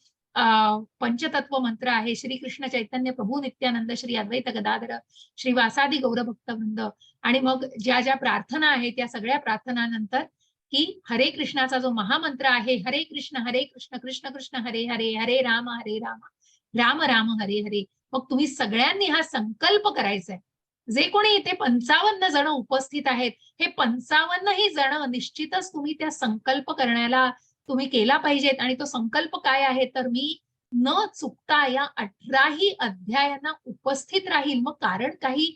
पंचतत्व मंत्र आहे, श्री कृष्ण चैतन्य प्रभू नित्यानंद श्री अद्वैत गदाधर श्री वासादी गौरभक्तवृंद, आणि मग ज्या ज्या प्रार्थना आहेत त्या सगळ्या प्रार्थनानंतर की हरे कृष्णाचा जो महामंत्र आहे, हरे कृष्ण कृष्ण कृष्ण हरे हरे, हरे राम राम राम हरे हरे. मग तुम्ही सगळ्यांनी हा संकल्प करायचा आहे. जे कोणी इथे 55 जण उपस्थित आहेत, हे 55ही जण निश्चितच तुम्ही त्या संकल्प करण्याला तुम्ही केला पाहिजेत. आणि तो संकल्प काय आहे, तर मी न चुकता या 18ही अध्यायांना उपस्थित राहील. मग कारण काही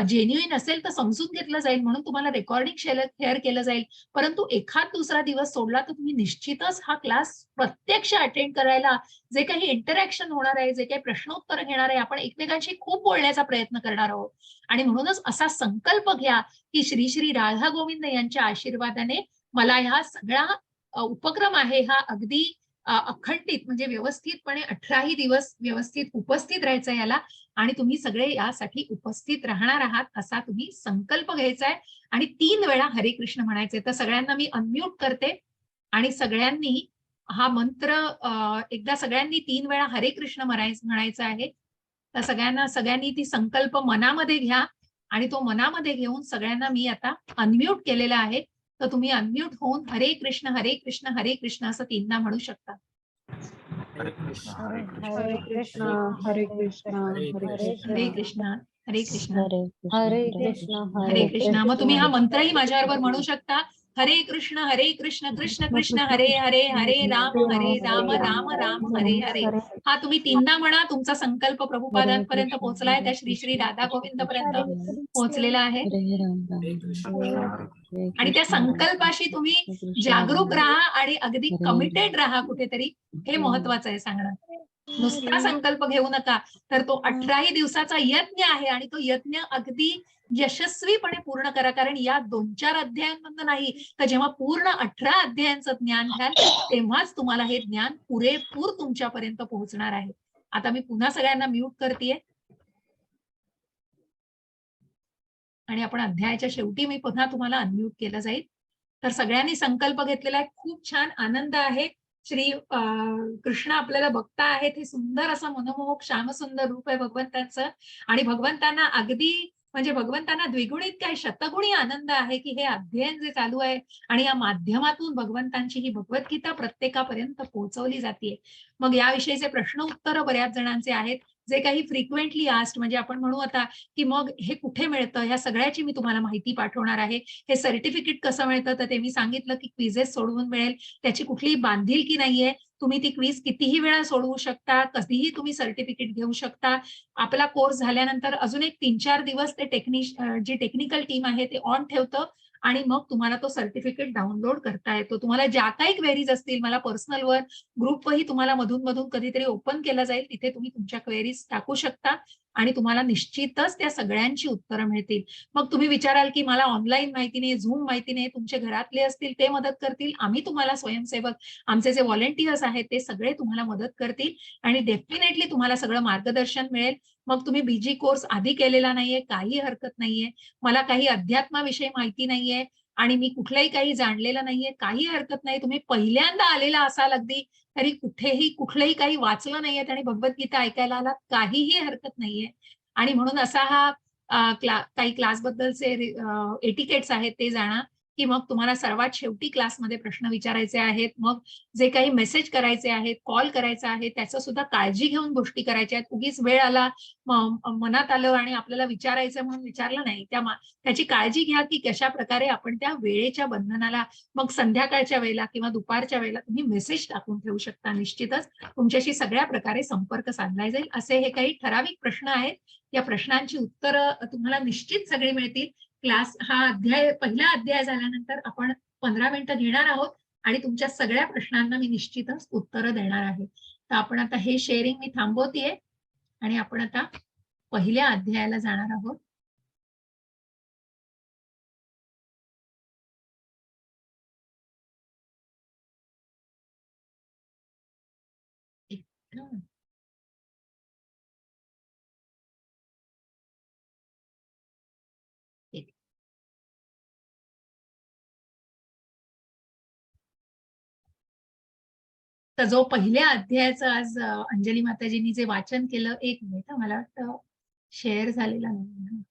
जेन्युइन असेल तर समजून घेतलं जाईल म्हणून तुम्हाला रेकॉर्डिंग शेअर केलं जाईल, परंतु एखाद दुसरा दिवस सोडला तर तुम्ही निश्चितच हा क्लास प्रत्यक्ष अटेंड करायला, जे काही इंटरॅक्शन होणार आहे, जे काही प्रश्नोत्तर घेणार आहे, आपण एकमेकांशी खूप बोलण्याचा प्रयत्न करणार आहोत. आणि म्हणूनच असा संकल्प घ्या की श्री श्री राधा गोविंद यांच्या आशीर्वादाने मला हा सगळा उपक्रम आहे हा अगदी अखंडित म्हणजे व्यवस्थितपणे 18ही दिवस व्यवस्थित उपस्थित राहायचं याला, आणि तुम्ही सगळे यासाठी उपस्थित राहणार आहात असा तुम्ही संकल्प घ्यायचा आहे आणि 3 वेळा हरे कृष्ण म्हणायचे. तर सगळ्यांना मी अनम्यूट करते आणि सगळ्यांनी हा मंत्र एकदा सगळ्यांनी 3 वेळा हरे कृष्ण म्हणायचं आहे. तर सगळ्यांनी ती संकल्प मनामध्ये घ्या आणि तो मनामध्ये घेऊन सगळ्यांना मी आता अनम्यूट केलेला आहे. तर तुम्ही अनम्यूट होऊन हरे कृष्ण हरे कृष्ण असं 3दा म्हणू शकता. हरे कृष्ण हरे कृष्ण हरे कृष्ण हरे कृष्ण हरे कृष्ण हरे कृष्ण हरे कृष्ण हरे कृष्ण. मग तुम्ही हा मंत्रही माझ्याबरोबर म्हणू शकता. हरे कृष्ण कृष्ण कृष्ण हरे हरे, हरे राम राम हरे हरे. हा तुम्ही 3दा म्हणा. तुमचा संकल्प प्रभुपादांपर्यंत पोहोचलाय, त्या श्री श्री राधा गोविंद पर्यंत पोहोचलेला आहे. हरे कृष्ण हरे कृष्ण. आणि त्या संकल्पाशी तुम्ही जागरूक राहा आणि अगदी कमिटेड राहा कुठेतरी, हे महत्वाचं आहे सांगणं. नुसता संकल्प घेऊ नका, तर तो 18ही दिवसाचा यज्ञ आहे आणि तो यज्ञ अगदी यशस्वीपणे पूर्ण करा. कारण या 2-4 अध्यायांमधून नाही, तर जेव्हा पूर्ण 18 अध्यायांचं ज्ञान घ्याल तेव्हाच तुम्हाला हे ज्ञान पुरेपूर तुमच्यापर्यंत पोहोचणार आहे. आता मी पुन्हा सगळ्यांना म्यूट करतेय आणि आपण अध्यायाच्या शेवटी मी पुन्हा तुम्हाला अनम्यूट केलं जाईल. तर सगळ्यांनी संकल्प घेतलेला आहे. खूप छान आनंद आहे. श्री कृष्ण आपल्याला बघता आहेत. हे सुंदर असं मनमोहक श्यामसुंदर रूप आहे भगवंताचं, आणि भगवंतांना अगदी म्हणजे भगवंतांना द्विगुणित काय शतगुणी आनंद आहे की हे अध्ययन जे चालू आहे आणि या माध्यमातून भगवंतांची ही भगवद्गीता प्रत्येकापर्यंत पोहोचवली जाते. मग याविषयीचे प्रश्न उत्तर बऱ्याच जणांचे आहेत, जे काही फ्रिक्वेंटली आस्ट, म्हणजे आपण म्हणू आता की मग हे कुठे मिळतं, ह्या सगळ्याची मी तुम्हाला माहिती पाठवणार आहे. हे सर्टिफिकेट कसं मिळतं, तर ते मी सांगितलं की क्विजेस सोडवून मिळेल. त्याची कुठलीही बांधिलकी नाहीये. तुम्ही ती क्विज कितीही वेळा सोडवू शकता, कधीही तुम्ही सर्टिफिकेट घेऊ शकता. आपला कोर्स झाल्यानंतर अजून एक 3-4 दिवस ते जी टेक्निकल टीम आहे ते ऑन ठेवतं आणि मग तुम्हाला तो सर्टिफिकेट डाउनलोड करता येतो. तुम्हाला ज्या काही क्वेरीज असतील, मला पर्सनलवर ग्रुपवरही तुम्हाला मधून मधून कधीतरी ओपन केला जाईल, तिथे तुम्ही तुमच्या क्वेरीज टाकू शकता आणि तुम्हाला निश्चितच त्या सगळ्यांची उत्तरं मिळतील. मग तुम्ही विचाराल की मला ऑनलाईन माहिती नाही, झूम माहिती नाही, तुमचे घरातले असतील ते मदत करतील. आम्ही तुम्हाला स्वयंसेवक, आमचे जे व्हॉलंटियर्स आहेत ते सगळे तुम्हाला मदत करतील आणि डेफिनेटली तुम्हाला सगळं मार्गदर्शन मिळेल. मग तुम्ही बीजी कोर्स आधी केलेला नाहीये, काही हरकत नाहीये. मला काही अध्यात्माविषयी माहिती नाहीये आणि मी कुठलंही काही जाणलेलं नाहीये, काही हरकत नाही. तुम्ही पहिल्यांदा आलेला असाल अगदी, तरी कुठेही कुठलंही काही वाचलं नाहीये आणि भगवद्गीता ऐकायला आलात, काहीही हरकत नाहीये. आणि म्हणून असा हा काही क्लासबद्दलचे एटिकेट्स आहेत ते जाणा, की मग तुम्हाला सर्वात शेवटी क्लासमध्ये प्रश्न विचारायचे आहेत. मग जे काही मेसेज करायचे आहेत, कॉल करायचा आहे, त्याचं सुद्धा काळजी घेऊन गोष्टी करायच्या आहेत. उगीच वेळ आला, मनात आलं आणि आपल्याला विचारायचं म्हणून विचारलं नाही. त्याची काळजी घ्या, की कशा प्रकारे आपण त्या वेळेच्या बंधनाला मग संध्याकाळच्या वेळेला किंवा दुपारच्या वेळेला तुम्ही मेसेज टाकून ठेवू शकता. निश्चितच तुमच्याशी सगळ्या प्रकारे संपर्क साधला जाईल. असे हे काही ठराविक प्रश्न आहेत. या प्रश्नांची उत्तरं तुम्हाला निश्चित सगळी मिळतील. क्लास हा पहिला अध्याय झाल्यानंतर आपण 15 मिनिटं घेणार आहोत आणि तुमच्या सगळ्या प्रश्नांना मी निश्चितच उत्तरं देणार आहे. तर आपण आता हे शेअरिंग मी थांबवतेय आणि आपण आता पहिल्या अध्यायाला जाणार आहोत. तर जो पहिल्या अध्यायाचं आज अंजली माताजींनी जे वाचन केलं, एक मिनिट मला वाटतं शेअर झालेला नाही.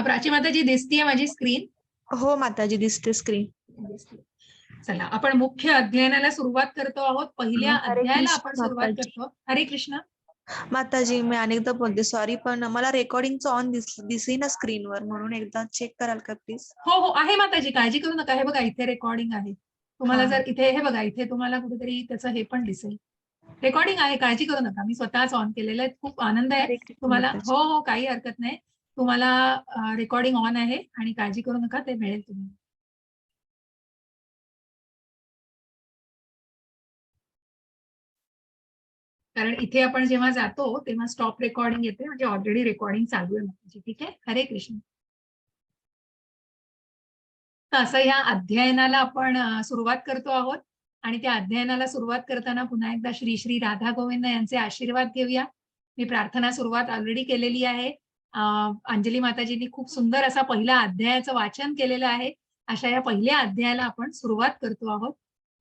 प्राची माताजी दिसतीये माझी स्क्रीन? हो माताजी, दिसते स्क्रीन. चला आपण मुख्य अध्ययनाला सुरुवात करतो आहोत. पहिल्या हरे अध्यायाला कृष्ण आपण सुरुवात माताजी. करतो. हरे कृष्ण. माताजी, मी अनेकदा बोलते, सॉरी, पण मला रेकॉर्डिंगचं ऑन दिसेना स्क्रीनवर, म्हणून एकदा चेक कराल का प्लीज? हो हो आहे माताजी, काळजी करू नका. हे बघा इथे रेकॉर्डिंग आहे. तुम्हाला हा. जर इथे हे बघा इथे तुम्हाला कुठेतरी त्याचं हे पण दिसेल. रेकॉर्डिंग आहे, काळजी करू नका. मी स्वतःच ऑन केलेलं आहे. खूप आनंद आहे हरे कृष्ण तुम्हाला. माताजी. हो हो काही हरकत नाही. तुम्हाला रेकॉर्डिंग ऑन आहे आणि काळजी करू नका, ते मिळेल तुम्हाला. कारण इथे आपण जेव्हा जातो तेव्हा स्टॉप रेकॉर्डिंग येते, म्हणजे ऑलरेडी रेकॉर्डिंग चालू आहे माझी. ठीक आहे. हरे कृष्ण. तर असं या अध्ययनाला आपण सुरुवात करतो आहोत आणि त्या अध्ययनाला सुरुवात करताना पुन्हा एकदा श्री श्री राधा गोविंद यांचे आशीर्वाद घेऊया. मी प्रार्थना सुरुवात ऑलरेडी केलेली आहे. अंजली माताजींनी खूप सुंदर असा पहिल्या अध्यायाचं वाचन केलेलं आहे. अशा या पहिल्या अध्यायाला आपण सुरुवात करतो आहोत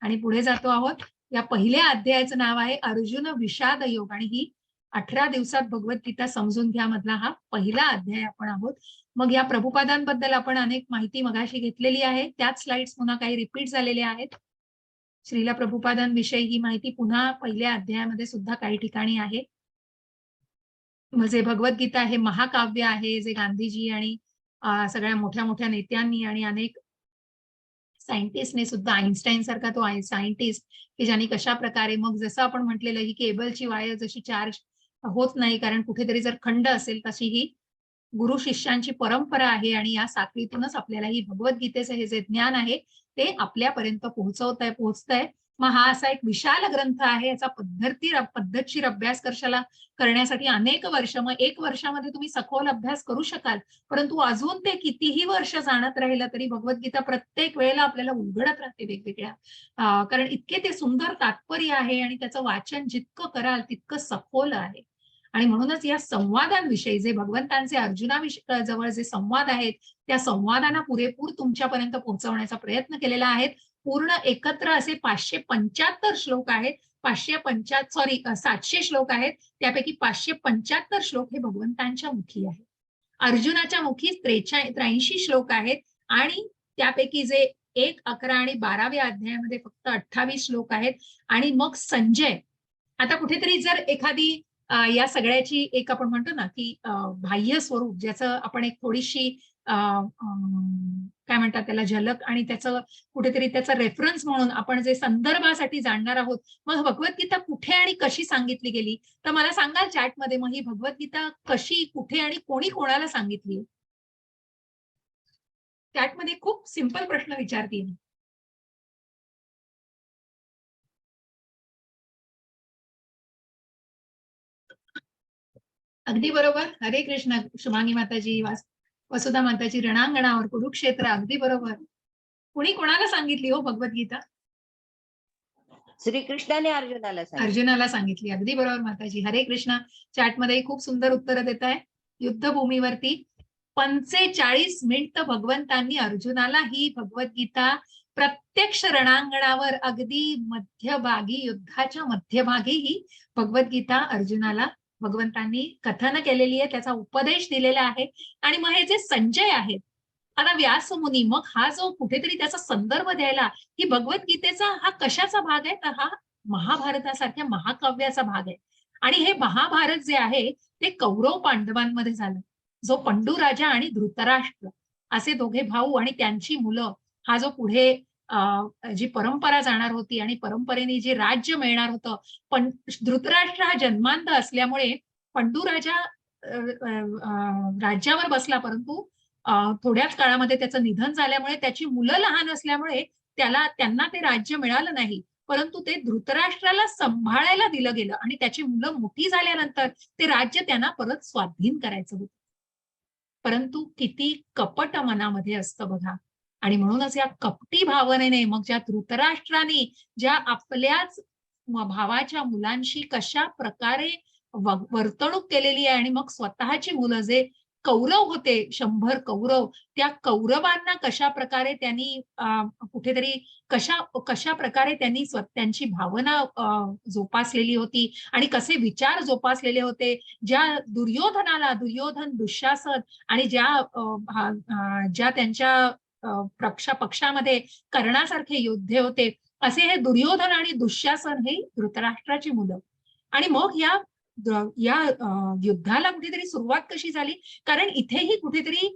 आणि पुढे जातो आहोत. या पहिल्या अध्यायाचं नाव आहे अर्जुन विषाद योग आणि ही 18 दिवसात भगवद्गीता समजून घ्या मधला हा पहिला अध्याय आपण आहोत. मग या प्रभुपादांबद्दल आपण अनेक माहिती मगाशी घेतलेली आहे. त्याच स्लाइड्स पुन्हा काही रिपीट झालेल्या आहेत. श्रीला प्रभुपादांविषयी ही माहिती पुन्हा पहिल्या अध्यायामध्ये सुद्धा काही ठिकाणी आहे. म्हणजे भगवद्गीता हे महाकाव्य आहे, जे गांधीजी आणि सगळ्या मोठ्या मोठ्या नेत्यांनी आणि अनेक सायंटिस्टने सुद्धा, आईन्स्टाईन सारखा तो सायंटिस्ट की ज्यांनी कशा प्रकारे, मग जसं आपण म्हटलेलं ही केबलची वायर जशी चार्ज होत नाही कारण कुठेतरी जर खंड असेल, तशी ही गुरु शिष्यांची परंपरा आहे आणि या साखळीतूनच आपल्याला ही भगवद्गीतेचं हे जे ज्ञान आहे ते आपल्यापर्यंत पोहोचतंय. मग हा असा एक विशाल ग्रंथ आहे. याचा पद्धतशीर अभ्यास करण्यासाठी अनेक वर्ष, मग 1 वर्षामध्ये तुम्ही सखोल अभ्यास करू शकाल, परंतु अजून ते कितीही वर्ष जाणत राहिलं तरी भगवद्गीता प्रत्येक वेळेला आपल्याला उलगडत राहते वेगवेगळ्या, कारण इतके ते सुंदर तात्पर्य आहे आणि त्याचं वाचन जितकं कराल तितकं सखोल आहे. आणि म्हणूनच या संवादांविषयी, जे भगवंतांचे अर्जुनाविषयी जवळ जे संवाद आहेत, त्या संवादांना पुरेपूर तुमच्यापर्यंत पोहोचवण्याचा प्रयत्न केलेला आहे. पूर्ण एकत्र असे 575 श्लोक आहेत. 700 श्लोक आहेत. त्यापैकी 575 श्लोक हे भगवंतांच्या मुखी आहेत. अर्जुनाच्या मुखी 83 श्लोक आहेत आणि त्यापैकी जे 1, 11 आणि 12व्या अध्यायामध्ये फक्त 28 श्लोक आहेत. आणि मग संजय, आता कुठेतरी जर एखादी या सगळ्याची एक आपण म्हणतो ना की बाह्य स्वरूप, ज्याचं आपण एक थोडीशी काय म्हणतात त्याला झलक आणि त्याचं कुठेतरी त्याचा रेफरन्स म्हणून आपण जे संदर्भासाठी जाणणार आहोत. मग भगवद्गीता कुठे आणि कशी सांगितली गेली तर मला सांगाल चॅटमध्ये, मग ही भगवद्गीता कशी, कुठे आणि कोणी कोणाला सांगितली? चॅटमध्ये खूप सिंपल प्रश्न विचारतील. अगदी बरोबर. हरे कृष्ण. शुभांगी माताजी, वसुधा माताजी, रणांगणावर कुरुक्षेत्र. अगदी बरोबर. कुणी कोणाला सांगितली हो भगवद्गीता? श्रीकृष्णाने अर्जुनाला सांगितलं. अर्जुनाला सांगितली. अगदी बरोबर माताजी. हरे कृष्ण. चॅटमध्ये खूप सुंदर उत्तरं देत आहे. युद्धभूमीवरती 45 मिनिट भगवंतांनी अर्जुनाला ही भगवद्गीता प्रत्यक्ष रणांगणावर अगदी मध्यभागी, युद्धाच्या मध्यभागी ही भगवद्गीता अर्जुनाला भगवंतांनी कथन केलेली आहे, त्याचा उपदेश दिलेला आहे. आणि मग हे जे संजय आहेत, आता व्यासमुनी, मग हा जो कुठेतरी त्याचा संदर्भ द्यायला, की भगवद्गीतेचा हा कशाचा भाग आहे, तर हा महाभारतासारख्या महाकाव्याचा भाग आहे. आणि हे महाभारत जे आहे ते कौरव पांडवांमध्ये झालं. जो पंडूराजा आणि धृतराष्ट्र असे दोघे भाऊ आणि त्यांची मुलं, हा जो पुढे जी परंपरा जाणार होती आणि परंपरेने जे राज्य मिळणार होतं, पण धृतराष्ट्र हा जन्मांध असल्यामुळे पंडूराजा राज्यावर बसला, परंतु थोड्याच काळामध्ये त्याचं निधन झाल्यामुळे, त्याची मुलं लहान असल्यामुळे त्यांना ते राज्य मिळालं नाही. परंतु ते धृतराष्ट्राला सांभाळायला दिलं गेलं आणि त्याची मुलं मोठी झाल्यानंतर ते राज्य त्यांना परत स्वाधीन करायचं होतं. परंतु किती कपट मनामध्ये असतं बघा. आणि म्हणूनच या कपटी भावनेने मग ज्या धृतराष्ट्राने ज्या आपल्याच भावाच्या मुलांशी कशा प्रकारे वर्तणूक केलेली आहे, आणि मग स्वतःची मुलं जे कौरव होते, 100 कौरव, त्या कौरवांना कशा प्रकारे त्यांनी कुठेतरी कशा प्रकारे त्यांनी त्यांची भावना जोपासलेली होती आणि कसे विचार जोपासलेले होते. ज्या दुर्योधन, दुःशासन आणि ज्या त्यांच्या पक्षामध्ये कर्णासारखे योद्धे होते, असे हे दुर्योधन आणि दुःशासन हे धृतराष्ट्राची मुलं. आणि मग या युद्धाला कुठेतरी सुरुवात कशी झाली, कारण इथेही कुठेतरी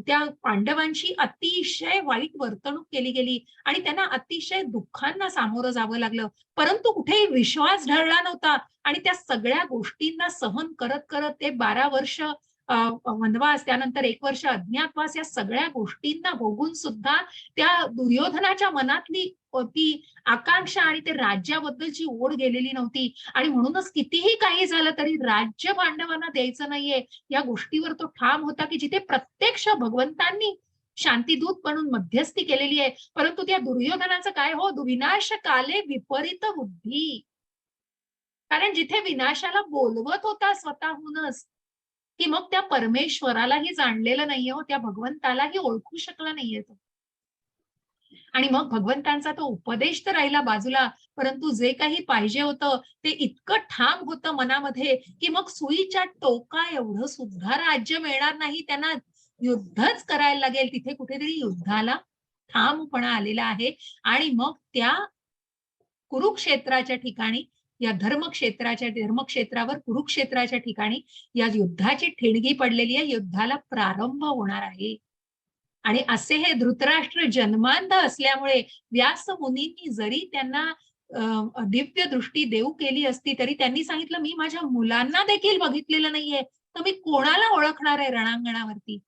त्या पांडवांची अतिशय वाईट वर्तणूक केली गेली आणि त्यांना अतिशय दुःखांना सामोरं जावं लागलं. परंतु कुठेही विश्वास ढळला नव्हता आणि त्या सगळ्या गोष्टींना सहन करत करत ते 12 वर्ष वनवास, त्यानंतर 1 वर्ष अज्ञातवास, या सगळ्या गोष्टींना भोगून सुद्धा त्या दुर्योधनाच्या मनातली ती आकांक्षा आणि ते राज्याबद्दलची ओढ गेलेली नव्हती. आणि म्हणूनच कितीही काही झालं तरी राज्य पांडवांना द्यायचं नाहीये, या गोष्टीवर तो ठाम होता, की जिथे प्रत्यक्ष भगवंतांनी शांतीदूत म्हणून मध्यस्थी केलेली आहे. परंतु त्या दुर्योधनाचं काय हो, विनाश काले विपरीत बुद्धी. कारण जिथे विनाशाला बोलवत होता स्वतःहूनच, की मग त्या परमेश्वरालाही जाणलेलं नाहीये हो, त्या भगवंतालाही ओळखू शकला नाहीये तो. आणि मग भगवंतांचा तो उपदेश तर राहिला बाजूला, परंतु जे काही पाहिजे होतं ते इतकं ठाम होतं मनामध्ये, की मग सुईच्या टोका एवढं सुद्धा राज्य मिळणार नाही, त्यांना युद्धच करायला लागेल. तिथे कुठेतरी युद्धाला ठामपणा आलेला आहे. आणि मग त्या कुरुक्षेत्राच्या ठिकाणी, या धर्मक्षेत्रावर कुरुक्षेत्राच्या ठिकाणी या युद्धाची ठिणगी पडलेली आहे. युद्धाला प्रारंभ होणार आहे. आणि असे हे धृतराष्ट्र जन्मांध असल्यामुळे व्यास मुनींनी जरी त्यांना दिव्य दृष्टी देऊ केली असती, तरी त्यांनी सांगितलं, मी माझ्या मुलांना देखील बघितलेलं नाहीये, तर मी कोणाला ओळखणार आहे रणांगणावरती.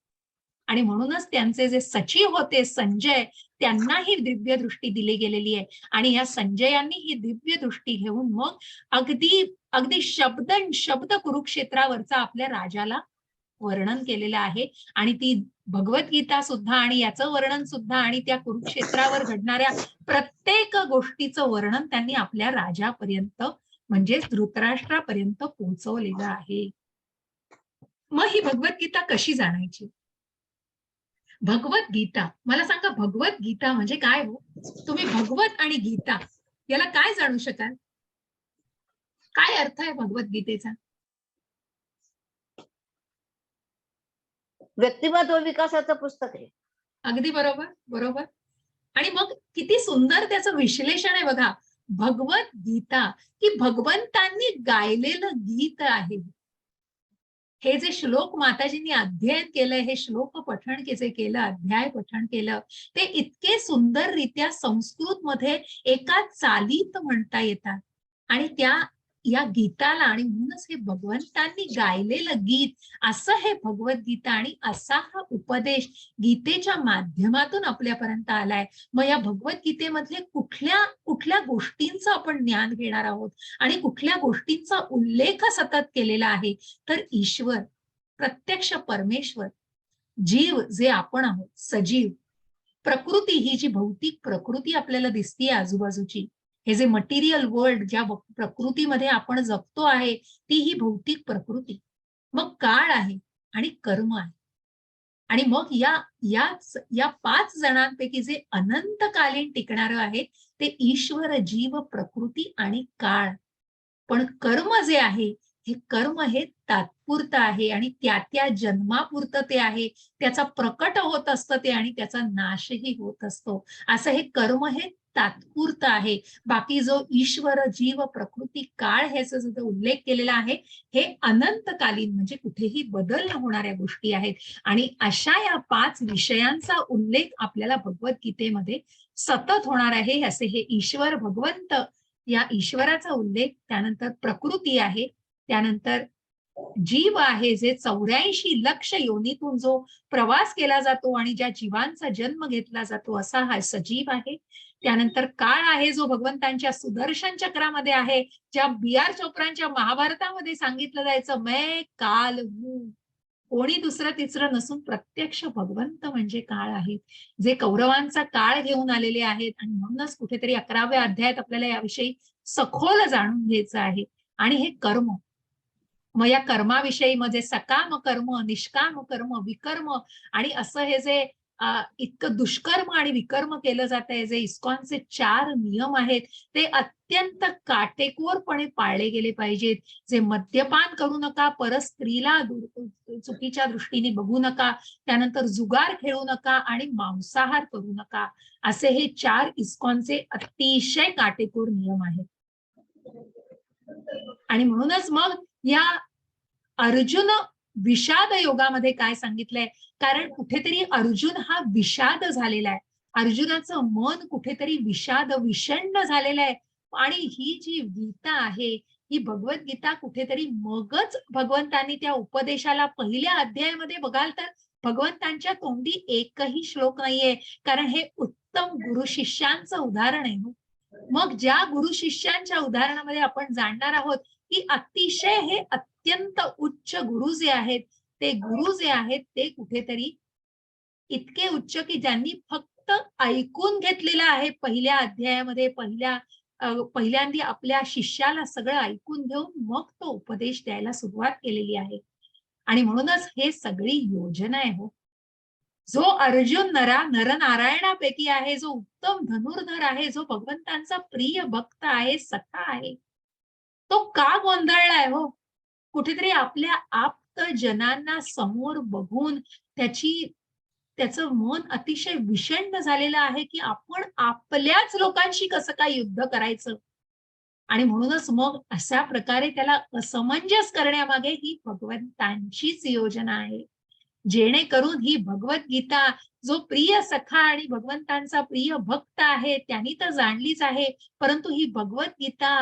आणि म्हणूनच त्यांचे जे सचिव होते संजय, त्यांना ही दिव्य दृष्टी दिली गेलेली आहे. आणि या संजयांनी ही दिव्य दृष्टी घेऊन मग अगदी शब्द कुरुक्षेत्रावरचा आपल्या राजाला वर्णन केलेलं आहे. आणि ती भगवद्गीता सुद्धा आणि याचं वर्णन सुद्धा आणि त्या कुरुक्षेत्रावर घडणाऱ्या प्रत्येक गोष्टीचं वर्णन त्यांनी आपल्या राजापर्यंत, म्हणजेच धृतराष्ट्रापर्यंत पोहोचवलेलं आहे. मग ही भगवद्गीता कशी जाणायची? भगवद्गीता, मला सांगा भगवद्गीता म्हणजे काय हो? तुम्ही भगवत आणि गीता याला काय जाणू शकाल? काय अर्थ आहे भगवद्गीतेचा? व्यक्तिमत्व विकासाचं पुस्तक आहे. अगदी बरोबर, बरोबर. आणि मग किती सुंदर त्याचं विश्लेषण आहे बघा. भगवद्गीता की भगवंतांनी गायलेलं गीत आहे. हे जे श्लोक माताजींनी अध्ययन केलं, हे श्लोक पठण जे केलं, अध्याय पठण केलं, ते इतके सुंदररित्या संस्कृत मध्ये एका चालीत म्हणता येतात. आणि या गीताला, आणि म्हणूनच हे भगवंतांनी गायलेलं गीत, असं हे भगवद्गीता आणि असा हा उपदेश गीतेच्या माध्यमातून आपल्यापर्यंत आलाय. मग या भगवद्गीतेमधले कुठल्या कुठल्या गोष्टींचं आपण ज्ञान घेणार आहोत आणि कुठल्या गोष्टींचा उल्लेख सतत केलेला आहे, तर ईश्वर, प्रत्यक्ष परमेश्वर, जीव जे आपण आहोत, सजीव, प्रकृती, ही जी भौतिक प्रकृती आपल्याला दिसतीये आजूबाजूची, हे जे मटेरियल वर्ल्ड, ज्या प्रकृतीमध्ये आपण जगतो आहे, ती ही भौतिक प्रकृती. मग काळ आहे आणि कर्म आहे. आणि मग या 5 जणांपैकी जे अनंतकालीन टिकणारं आहे ते ईश्वर, जीव, प्रकृती आणि काळ. पण कर्म जे आहे, हे कर्म हे तात्पुरतं आहे आणि त्या जन्मापुरतं ते आहे. त्याचा प्रकट होत असतं ते आणि त्याचा नाशही होत असतो. असं हे कर्म हे तात्पुरतं आहे. बाकी जो ईश्वर, जीव, प्रकृती, काळ ह्याचा जो उल्लेख केलेला आहे, हे अनंतकालीन, म्हणजे कुठेही बदल न होणाऱ्या गोष्टी आहेत. आणि अशा या 5 विषयांचा उल्लेख आपल्याला भगवद्गीतेमध्ये सतत होणार आहे. असे हे ईश्वर, भगवंत, या ईश्वराचा उल्लेख, त्यानंतर प्रकृती आहे, त्यानंतर जीव आहे, जे 84 लक्ष योनीतून जो प्रवास केला जातो आणि ज्या जीवांचा जन्म घेतला जातो, असा हा सजीव आहे. त्यानंतर काळ आहे, जो भगवंतांच्या सुदर्शन चक्रामध्ये आहे, ज्या B.R. चोप्रांच्या महाभारतामध्ये सांगितलं जायचं, मैं काल हूं, कोणी दुसरं तिसरं नसून प्रत्यक्ष भगवंत म्हणजे काळ आहे, जे कौरवांचा काळ घेऊन आलेले आहेत. आणि म्हणूनच कुठेतरी 11व्या अध्यायात आपल्याला याविषयी सखोल जाणून घ्यायचं आहे. आणि हे कर्म, मग या कर्माविषयी म्हणजे सकाम कर्म, निष्काम कर्म, विकर्म, आणि असं हे जे इतकं दुष्कर्म आणि विकर्म केलं जात आहे, जे इस्कॉनचे 4 नियम आहेत, ते अत्यंत काटेकोरपणे पाळले गेले पाहिजेत. जे मद्यपान करू नका, परस्त्रीला चुकीच्या दृष्टीने बघू नका, त्यानंतर जुगार खेळू नका आणि मांसाहार करू नका, असे हे 4 इस्कॉनचे अतिशय काटेकोर नियम आहेत. आणि म्हणूनच मग या अर्जुन विषाद योगामध्ये काय सांगितलंय, कारण कुठेतरी अर्जुन हा विषाद झालेला आहे. अर्जुनाचं मन कुठेतरी विषण्ण झालेलं आहे. आणि ही जी गीता आहे, ही भगवद्गीता कुठेतरी, मगच भगवंतांनी त्या उपदेशाला पहिल्या अध्यायामध्ये बघाल तर भगवंतांच्या तोंडी एकही श्लोक नाहीये, कारण हे उत्तम गुरु शिष्यांचं उदाहरण आहे. मग ज्या गुरु शिष्यांच्या उदाहरणामध्ये आपण जाणणार आहोत की अतिशय हे अत्यंत उच्च गुरु जे आहेत, ते गुरु जे आहेत ते कुठेतरी इतके उच्च की ज्यांनी फक्त ऐकून घेतलेलं आहे. पहिल्या अध्यायामध्ये पहिल्यांदा आपल्या शिष्याला सगळं ऐकून घेऊन मग तो उपदेश द्यायला सुरुवात केलेली आहे. आणि म्हणूनच हे सगळी योजना आहे. हो, जो अर्जुन नरनारायणापैकी आहे, जो उत्तम धनुर्धर आहे, जो भगवंतांचा प्रिय भक्त आहे, सखा आहे, तो का गोंधळलाय? हो, कुठेतरी आपल्या आप्त जनांना समोर बघून त्याचं मन अतिशय विषण्ण झालेलं आहे की आपण आपल्याच लोकांशी कसं काय युद्ध करायचं. आणि म्हणूनच मग अशा प्रकारे त्याला असमंजस करण्यामागे ही भगवंतांचीच योजना आहे, जेणेकरून ही भगवद्गीता, जो प्रिय सखा आणि भगवंतांचा प्रिय भक्त आहे त्यांनी तर जाणलीच आहे, परंतु ही भगवद्गीता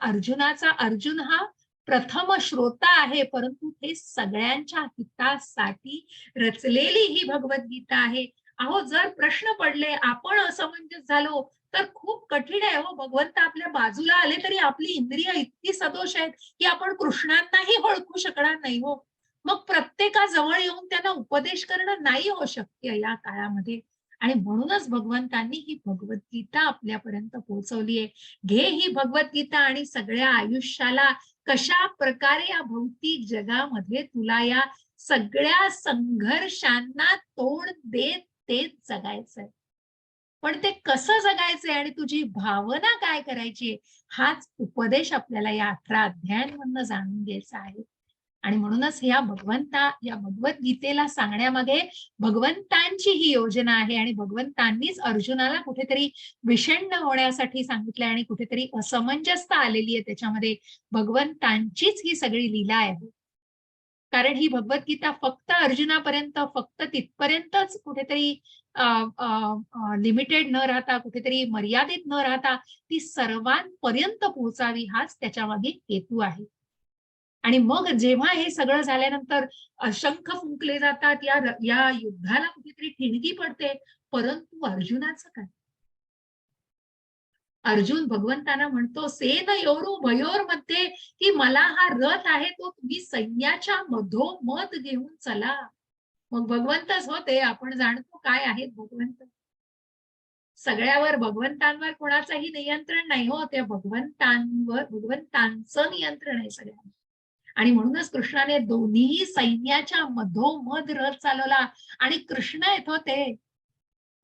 अर्जुन हा प्रथम श्रोता आहे, परंतु हे सगळ्यांच्या हितासाठी रचलेली ही भगवद्गीता आहे. अहो, जर प्रश्न पडले, आपण असमंजस झालो, तर खूप कठीण आहे. हो, भगवंत आपल्या बाजूला आले तरी आपली इंद्रिय इतकी सदोष आहेत की आपण कृष्णांनाही ओळखू शकणार नाही. हो, मग प्रत्येकाजवळ येऊन त्यांना उपदेश करणं नाही हो शक्य या काळामध्ये. आणि म्हणूनच भगवंतांनी ही भगवद्गीता आपल्यापर्यंत पोहोचवली आहे. घे ही भगवद्गीता आणि सगळ्या आयुष्याला कशा प्रकारे या भौतिक जगामध्ये तुला या सगळ्या संघर्षांना तोंड देत तेच जगायचंय. पण ते कसं जगायचंय आणि तुझी भावना काय करायची, हाच उपदेश आपल्याला या 18 अध्यायांमधनं जाणून घ्यायचा आहे. आणि म्हणूनच या भगवद्गीतेला सांगण्यामागे भगवंतांची ही योजना आहे. आणि भगवंतांनीच अर्जुनाला कुठेतरी विषण्ण होण्यासाठी सांगितलंय आणि कुठेतरी असमंजसता आलेली आहे त्याच्यामध्ये. भगवंतांचीच ही सगळी लीला आहे. कारण ही भगवद्गीता फक्त अर्जुनापर्यंत, फक्त तिथपर्यंतच कुठेतरी लिमिटेड न राहता, कुठेतरी मर्यादित न राहता ती सर्वांपर्यंत पोहोचावी, हाच त्याच्या मागे हेतू आहे. आणि मग जेव्हा हे सगळं झाल्यानंतर शंख फुंकले जातात, या युद्धाला कुठेतरी ठिणगी पडते, परंतु अर्जुनाचं काय? अर्जुन भगवंतांना म्हणतो, सेन योरू भयोर मध्ये, की मला हा रथ आहे तो तुम्ही सैन्याच्या मधोमध घेऊन चला. मग भगवंतच होते, आपण जाणतो काय आहेत भगवंत. सगळ्यावर भगवंतांवर कोणाचाही नियंत्रण नाही हो, त्या भगवंतांचं नियंत्रण आहे सगळ्यांवर. आणि म्हणूनच कृष्णाने दोन्ही सैन्याच्या मधोमध रथ चालवला. आणि कृष्ण येत होते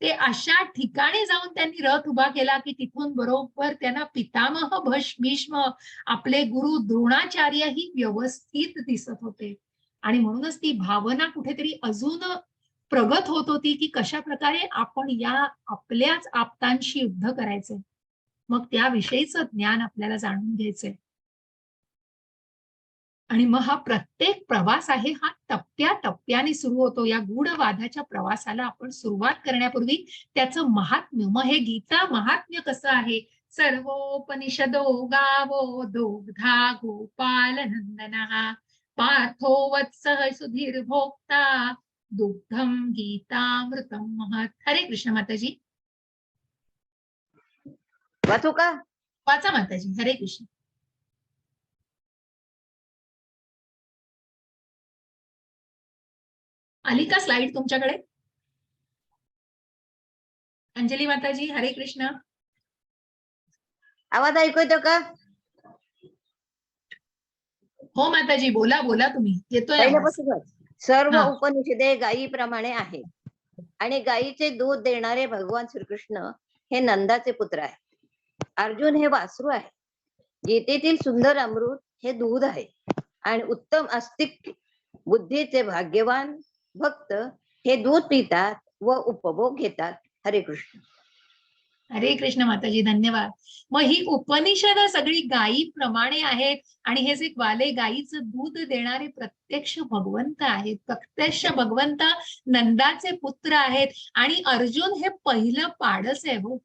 ते अशा ठिकाणी जाऊन त्यांनी रथ उभा केला की तिथून बरोबर त्यांना पितामह भीष्म, आपले गुरु द्रोणाचार्य ही व्यवस्थित दिसत होते. आणि म्हणूनच ती भावना कुठेतरी अजून प्रगत होत होती की कशा प्रकारे आपण या आपल्याच आप्तांशी युद्ध करायचंय. मग त्याविषयीचं ज्ञान आपल्याला जाणून घ्यायचंय. आणि मग हा प्रत्येक प्रवास आहे, हा टप्प्याटप्प्याने सुरू होतो. या गूढवादाच्या प्रवासाला आपण सुरुवात करण्यापूर्वी त्याचं महात्म्य, मग हे गीता महात्म्य कसं आहे? सर्वोपनिषदो गावो दोग्धा गोपाल नंदना, पार्थो वत्सः सुधीर भोक्ता, दुग्धम गीतामृतम महत्. हरे कृष्ण माताजी. वाचू का? वाचा माताजी. हरे कृष्ण. आली का स्लाइड तुमच्याकडे? अंजली माताजी. हरे कृष्ण. आवाज ऐकू येतो का? हो माताजी, बोला बोला तुम्ही, येतोय आवाज. पहिल्यापासूनच सर्व हा. उपनिषदे गायीप्रमाणे आहेत. आणि गायीचे दूध देणारे भगवान श्रीकृष्ण हे नंदाचे पुत्र आहे. अर्जुन हे वासरू आहे. गीतेतील सुंदर अमृत हे दूध आहे. आणि उत्तम आस्तिक बुद्धीचे भाग्यवान भक्त हे दूध पितात व उपभोग घेतात. हरे कृष्ण. हरे कृष्ण माताजी, धन्यवाद. मग ही उपनिषद सगळी गायीप्रमाणे आहेत. आणि हे जे ग्वाले गायीचं दूध देणारे प्रत्यक्ष भगवंत आहेत, प्रत्यक्ष भगवंत नंदाचे पुत्र आहेत. आणि अर्जुन हे पहिलं पाडस आहे हो,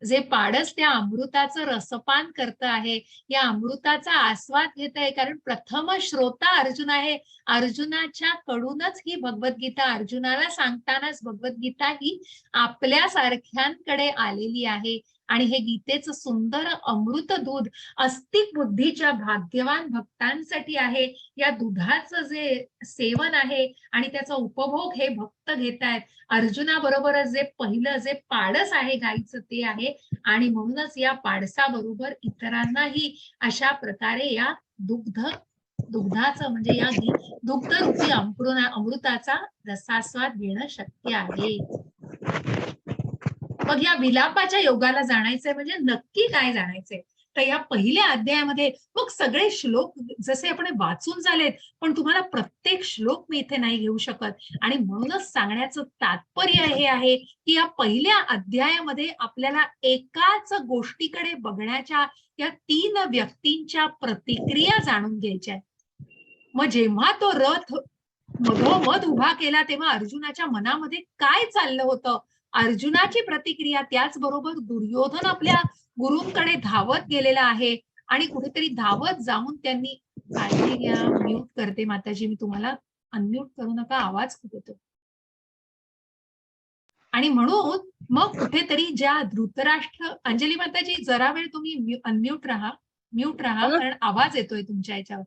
जे पाडस त्या अमृताचं रसपान करत आहे, या अमृताचा आस्वाद घेत आहे. कारण प्रथम श्रोता अर्जुन आहे. अर्जुनाच्या कडूनच ही भगवद्गीता, अर्जुनाला सांगतानाच भगवद्गीता ही आपल्या सारख्यांकडे आलेली आहे. आणि हे गीतेचं सुंदर अमृत दूध अस्तिक बुद्धीच्या भाग्यवान भक्तांसाठी आहे. या दुधाचं जे सेवन आहे आणि त्याचा उपभोग हे भक्त घेत आहेत. अर्जुनाबरोबरच जे पहिलं जे पाडस आहे गायीचं ते आहे. आणि म्हणूनच या पाडसाबरोबर इतरांनाही अशा प्रकारे या दुग्धाचं म्हणजे या दुग्ध रूपी अमृताचा रसास्वाद घेणं शक्य आहे. मग या विलापाच्या योगाला जाणायचंय म्हणजे नक्की काय जाणायचंय? तर या पहिल्या अध्यायामध्ये मग सगळे श्लोक जसे आपण वाचून झालेत, पण तुम्हाला प्रत्येक श्लोक मी इथे नाही घेऊ शकत. आणि म्हणूनच सांगण्याचं तात्पर्य हे आहे की या पहिल्या अध्यायामध्ये आपल्याला एकाच गोष्टीकडे बघण्याच्या या 3 व्यक्तींच्या प्रतिक्रिया जाणून घ्यायच्या. मग जेव्हा तो रथ मधोमध उभा केला तेव्हा अर्जुनाच्या मनामध्ये काय चाललं होतं, अर्जुनाची प्रतिक्रिया. त्याचबरोबर दुर्योधन आपल्या गुरूंकडे धावत गेलेला आहे. आणि कुठेतरी धावत जाऊन त्यांनी, काळजी घ्या, म्यूट करते माताजी मी तुम्हाला, अनम्यूट करू नका, आवाज खूप येतो. आणि म्हणून मग कुठेतरी ज्या धृतराष्ट्र, अंजली माताजी जरा वेळ तुम्ही अनम्यूट राहा, म्यूट राहा, कारण आवाज येतोय तुमच्या याच्यावर.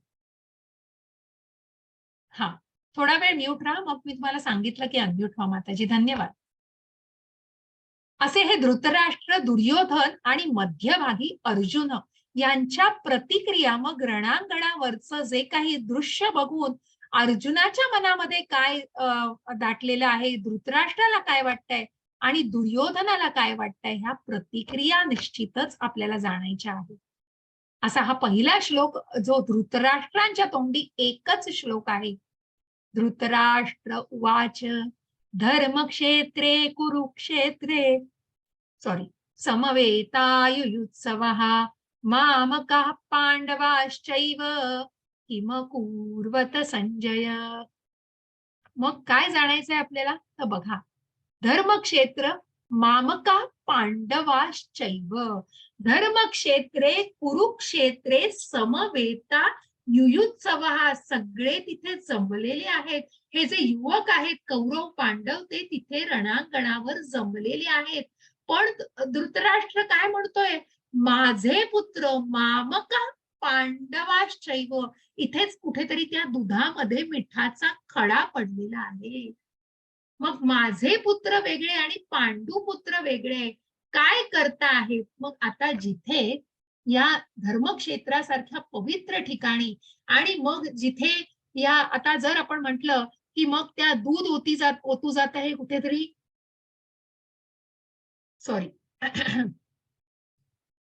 हा, थोडा वेळ म्यूट राहा, मग मी तुम्हाला सांगितलं की अनम्यूट व्हा माताजी. धन्यवाद. असे हे धृतराष्ट्र, दुर्योधन आणि मध्यभागी अर्जुन यांच्या प्रतिक्रिया. मग रणांगणावरचं जे काही दृश्य बघून अर्जुनाच्या मनामध्ये काय दाटलेलं आहे, धृतराष्ट्राला काय वाटतंय आणि दुर्योधनाला काय वाटतंय, ह्या प्रतिक्रिया निश्चितच आपल्याला जाणायच्या आहेत. असा हा पहिला श्लोक जो धृतराष्ट्रांच्या तोंडी एकच श्लोक आहे. धृतराष्ट्र उवाच धर्मक्षेत्रे कुरुक्षेत्रे समवेतायुयुत्सवः मामकाः पांडवाश्चैव किमकुर्वत संजय. मग काय जाणायचंय आपल्याला तर बघा, धर्मक्षेत्र मामका पांडवाश्चैव, धर्मक्षेत्रे कुरुक्षेत्रे समवेता युयुत्सवः, सगळे तिथे जमलेले आहेत. हे जे युवक आहेत कौरव पांडव ते तिथे रणांगणावर जमलेले आहेत. पण धृतराष्ट्र काय म्हणतोय, माझे पुत्र मामका पांडवाश्चैव, इथेच कुठेतरी त्या दुधामध्ये मिठाचा खडा पडलेला आहे. मग माझे पुत्र वेगळे आणि पांडू पुत्र वेगळे काय करता आहेत. मग आता जिथे या धर्मक्षेत्रासारख्या पवित्र ठिकाणी आणि मग जिथे या आता जर आपण म्हटलं की मग त्या दूध ओतू जात आहे कुठेतरी, सॉरी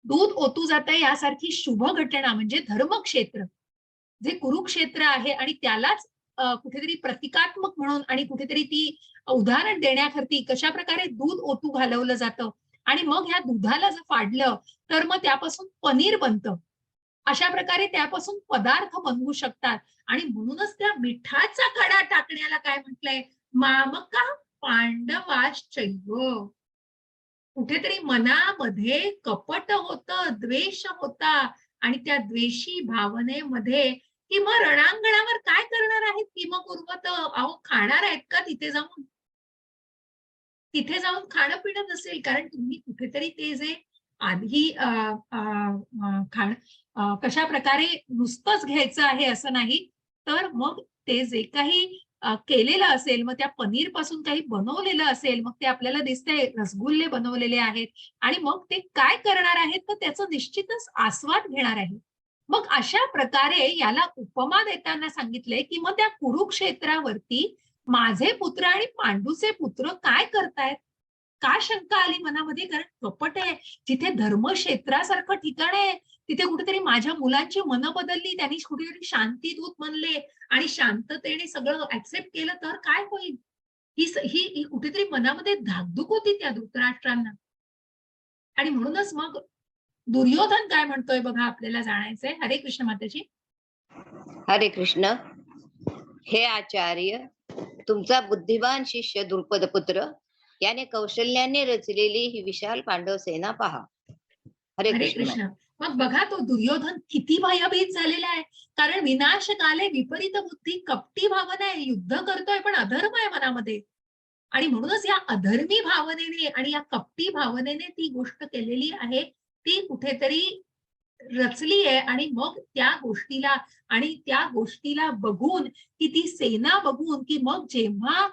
दूध ओतू जात आहे यासारखी शुभ घटना म्हणजे धर्मक्षेत्र जे कुरुक्षेत्र आहे आणि त्यालाच कुठेतरी प्रतिकात्मक म्हणून आणि कुठेतरी ती उदाहरण देण्याकरती कशा प्रकारे दूध ओतू घालवलं जातं आणि मग ह्या दुधाला जर फाडलं तर मग त्यापासून पनीर बनतं. अशा प्रकारे त्यापासून पदार्थ बनवू शकतात आणि म्हणूनच त्या मिठाचा खडा टाकण्याला काय म्हटलंय, मामका पांडवाश्चैव. कुठेतरी मनामध्ये कपट होतं, द्वेष होता आणि त्या द्वेषी भावनेमध्ये की मग रणांगणावर काय करणार आहेत की मग उर्वत, अहो खाणार आहेत का तिथे जाऊन? तिथे जाऊन खाणं पिणं नसेल, कारण तुम्ही कुठेतरी ते जे आधी कशा प्रकारे नुसतंच घ्यायचं आहे असं नाही, तर मग ते जे काही केलेलं असेल, मग त्या पनीर पासून काही बनवलेलं असेल, मग ते आपल्याला दिसतंय रसगुल्ले बनवलेले आहेत आणि मग ते काय करणार आहेत तर त्याचं निश्चितच आस्वाद घेणार आहे. मग अशा प्रकारे याला उपमा देताना सांगितलंय की मग त्या कुरुक्षेत्रावरती माझे पुत्र आणि पांडूचे पुत्र काय करतायत, का शंका आली मनामध्ये, कारण कपट आहे. जिथे धर्मक्षेत्रासारखं ठिकाण आहे तिथे कुठेतरी माझ्या मुलांची मनं बदलली, त्यांनी कुठेतरी शांतीदूत म्हणले आणि शांततेने सगळं ऍक्सेप्ट केलं तर काय होईल. ही कुठेतरी मनामध्ये धाकधूक होती त्या धृतराष्ट्रांना. आणि म्हणूनच मग दुर्योधन काय म्हणतोय बघा, आपल्याला जाणायचंय. हरे कृष्ण माताजी. हरे कृष्ण. हे आचार्य, तुमचा बुद्धिमान शिष्य द्रुपद पुत्र याने कौशल्याने रचलेली ही विशाल पांडव सेना पहा. हरे कृष्ण. मग बघा तो दुर्योधन किती भयभीत झालेला आहे, कारण विनाशकाले विपरीत बुद्धी, कपटी भावना आहे, युद्ध करतोय पण अधर्म आहे मनामध्ये आणि म्हणूनच या अधर्मी भावनेने आणि या कपटी भावनेने ती गोष्ट केलेली आहे, ती कुठेतरी रचली आहे. आणि मग त्या गोष्टीला बघून की ती सेना बघून की मग जेव्हा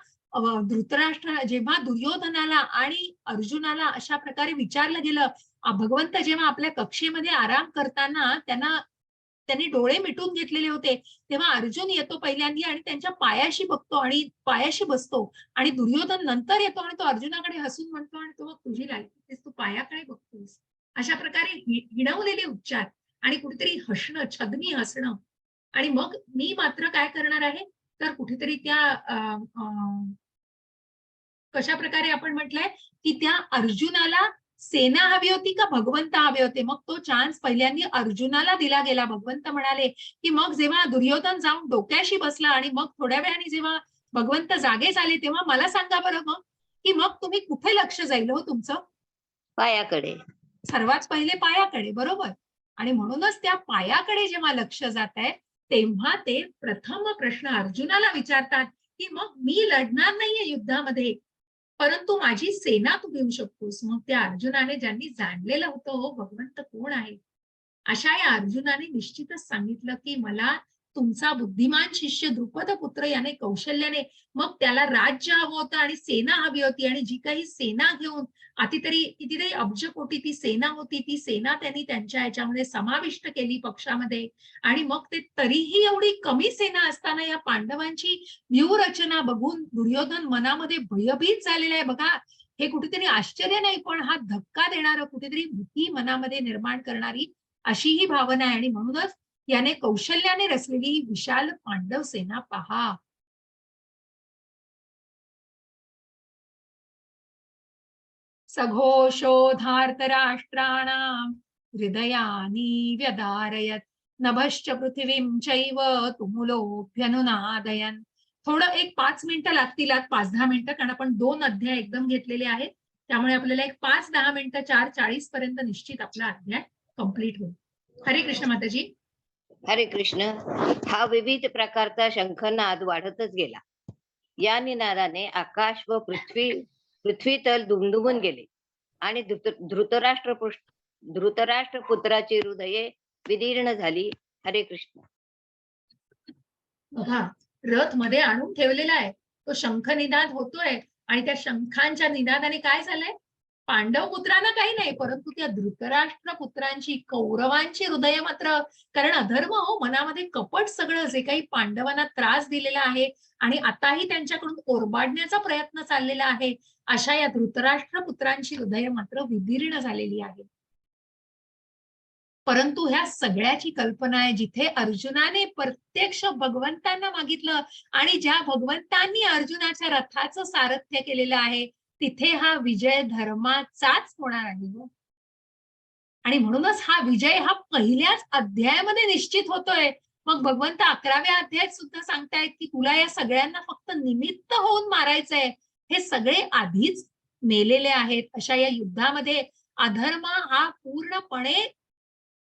जेव्हा दुर्योधनाला आणि अर्जुनाला अशा प्रकारे विचारलं गेलं, भगवंत जेव्हा आपल्या कक्षेमध्ये आराम करताना त्यांनी डोळे मिटून घेतलेले होते, तेव्हा अर्जुन येतो पहिल्यांदा आणि त्यांच्या पायाशी बघतो आणि पायाशी बसतो आणि दुर्योधन नंतर येतो आणि तो अर्जुनाकडे हसून म्हणतो आणि तो तुझी लायकी, तू पायाकडे बघतोस. अशा प्रकारे हिणवलेले उच्चार आणि कुठेतरी हसणं, छद्मी हसणं. आणि मग मी मात्र काय करणार आहे तर कुठेतरी त्या कशा प्रकारे आपण म्हटलंय की त्या अर्जुनाला सेना हवी होती का भगवंत हवे होते. मग तो चान्स पहिल्यांदा अर्जुनाला दिला गेला. भगवंत म्हणाले की मग जेव्हा दुर्योधन जाऊन डोक्याशी बसला आणि मग थोड्या वेळाने जेव्हा भगवंत जागे झाले तेव्हा मला सांगा बरं मग की मग तुम्ही कुठे लक्ष जाईल हो तुमचं? पायाकडे. सर्वात पहिले पायाकडे, बरोबर. आणि म्हणूनच त्या पायाकडे जेव्हा लक्ष जात आहे तेव्हा ते प्रथम प्रश्न अर्जुनाला विचारतात की मग मी लढणार नाहीये युद्धामध्ये, परंतु माझी सेना तू घेऊ शकतोस. मग त्या अर्जुनाने, ज्यांनी जाणलेलं होतं हो भगवंत कोण आहे, अशा या अर्जुनाने निश्चितच सांगितलं की मला तुमचा बुद्धिमान शिष्य द्रुपद पुत्र याने कौशल्याने, मग त्याला राज्य हवं होतं आणि सेना हवी होती आणि जी काही सेना घेऊन कितीतरी अब्ज कोटी ती सेना होती, ती सेना त्यांनी त्यांच्या याच्यामध्ये समाविष्ट केली पक्षामध्ये. आणि मग ते तरीही एवढी कमी सेना असताना या पांडवांची व्यूहरचना बघून दुर्योधन मनामध्ये भयभीत झालेला आहे. बघा, हे कुठेतरी आश्चर्य नाही, पण हा धक्का देणारं, कुठेतरी भीती मनामध्ये निर्माण करणारी अशी ही भावना आहे. आणि म्हणूनच याने कौशल्याने रचलेली ही विशाल पांडव सेना पहा. सघोषोधार्तराष्ट्राणां हृदयानि व्यदारयत् नभश्च पृथिवीं चैव तुमुलोऽभ्यनुनादयन्. थोडं एक 5 मिनिटं लागतील, 5-10 मिनिटं, कारण आपण 2 अध्याय एकदम घेतलेले आहेत. त्यामुळे आपल्याला एक 5-10 मिनिटं 4:40 पर्यंत निश्चित आपला अध्याय कंप्लीट होईल. हरे कृष्ण माताजी. हरे कृष्ण. हा विविध प्रकारचा शंखनाद वाढतच गेला. या निनादाने आकाश व पृथ्वी तल दुमदुमून गेले आणि धृतराष्ट्र पुत्राची हृदये विदीर्ण झाली. हरे कृष्ण. बघा, रथ मध्ये आणून ठेवलेला आहे, तो शंख निनाद होतोय आणि त्या शंखांच्या निनादाने काय झालंय, पांडव पुत्रांना काही नाही, परंतु त्या धृतराष्ट्र पुत्रांची, कौरवांची हृदय मात्र, कारण अधर्म हो, मनामध्ये कपट, सगळं जे काही पांडवांना त्रास दिलेला आहे आणि आताही त्यांच्याकडून ओरबाडण्याचा प्रयत्न चाललेला आहे, अशा या धृतराष्ट्र पुत्रांची हृदय मात्र विदीर्ण झालेली आहे. परंतु ह्या सगळ्याची कल्पना आहे जिथे अर्जुनाने प्रत्यक्ष भगवंतांना मागितलं आणि ज्या भगवंतांनी अर्जुनाच्या रथाचं सारथ्य केलेलं आहे, तिथे हा विजय धर्माचाच होणार आहे. आणि म्हणूनच हा विजय हा पहिल्याच अध्यायामध्ये निश्चित होतोय. मग भगवंत 11व्या अध्यायात सुद्धा सांगतायत की तुला या सगळ्यांना फक्त निमित्त होऊन मारायचंय, हे सगळे आधीच मेलेले आहेत. अशा या युद्धामध्ये अधर्म हा पूर्णपणे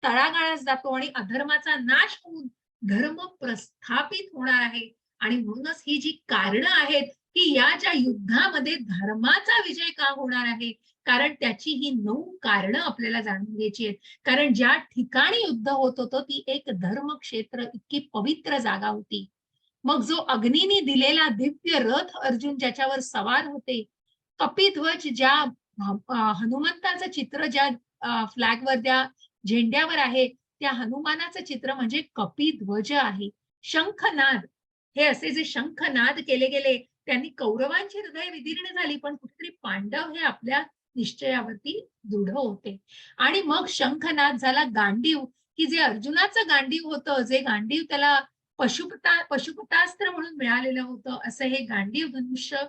तळागाळात जातो आणि अधर्माचा नाश होऊन धर्म प्रस्थापित होणार आहे. आणि म्हणूनच ही जी कारणं आहेत की या ज्या युद्धामध्ये धर्माचा विजय का होणार आहे, कारण त्याची ही 9 कारणं आपल्याला जाणून घ्यायची आहेत. कारण ज्या ठिकाणी युद्ध होत होतं ती एक धर्मक्षेत्र, इतकी पवित्र जागा होती. मग जो अग्नीने दिलेला दिव्य रथ अर्जुन ज्याच्यावर सवार होते, कपिध्वज ज्या हनुमंताचं चित्र ज्या फ्लॅगवर, त्या झेंड्यावर आहे, त्या हनुमानाचं चित्र म्हणजे कपिध्वज आहे. शंखनाद, हे असे जे शंखनाद केले गेले त्यांनी कौरवांची हृदय विदीर्ण झाली, पण कुठेतरी पांडव हे आपल्या निश्चयावरती दृढ होते. आणि मग शंखनाद झाला. गांडीव, की जे अर्जुनाचं गांडीव होतं, जे गांडीव त्याला पशुपतास्त्र म्हणून मिळालेलं होतं, असं हे गांडीव धनुष्य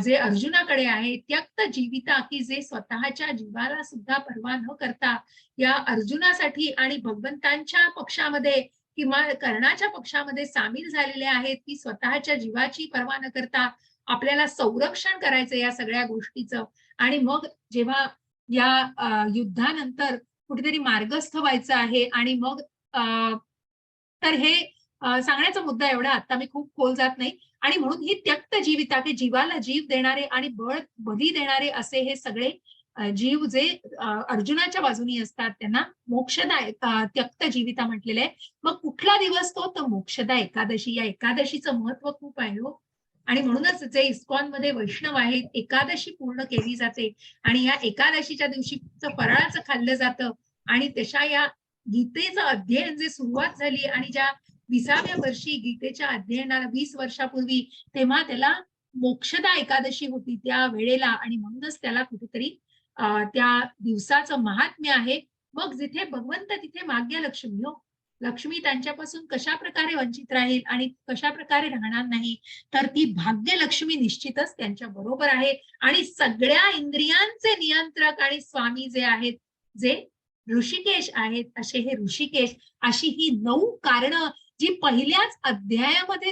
जे अर्जुनाकडे आहे, त्यक्त जीविता, की जे स्वतःच्या जीवाला सुद्धा पर्वा न करता या अर्जुनासाठी आणि भगवंतांच्या पक्षामध्ये किंवा कर्णाच्या पक्षामध्ये सामील झालेले आहेत, की स्वतःच्या जीवाची पर्वा न करता आपल्याला संरक्षण करायचं या सगळ्या गोष्टीचं. आणि मग जेव्हा या युद्धानंतर कुठेतरी मार्गस्थ व्हायचं आहे आणि मग तर हे सांगण्याचा मुद्दा एवढा, आता मी खूप खोल जात नाही. आणि म्हणून ही त्यक्त जीविता, की जीवाला जीव देणारे आणि बळी देणारे असे हे सगळे जीव जे अर्जुनाच्या बाजूनी असतात त्यांना मोक्षदायक त्यक्त जीविता म्हटलेलं आहे. मग कुठला दिवस तो, तर मोक्षदा एकादशी. या एकादशीचं महत्व खूप आहे हो. आणि म्हणूनच जे इस्कॉन मध्ये वैष्णव आहेत, एकादशी पूर्ण केली जाते आणि या एकादशीच्या दिवशी फराळाचं खाल्लं जातं. आणि तशा या गीतेचं अध्ययन जे सुरुवात झाली आणि ज्या 20व्या वर्षी गीतेच्या अध्ययनाला 20 वर्षापूर्वी, तेव्हा त्याला मोक्षदा एकादशी होती त्या वेळेला. आणि म्हणूनच त्याला कुठेतरी त्या दिवसाचं महात्म्य आहे. मग जिथे भगवंत तिथे भाग्यलक्ष्मी हो. लक्ष्मी त्यांच्यापासून कशा प्रकारे वंचित राहील आणि कशा प्रकारे राहणार नाही, तर ती भाग्यलक्ष्मी निश्चितच त्यांच्या बरोबर आहे. आणि सगळ्या इंद्रियांचे नियंत्रक आणि स्वामी जे आहेत, जे ऋषिकेश आहेत, असे हे ऋषिकेश. अशी ही 9 कारणं जी पहिल्याच अध्यायामध्ये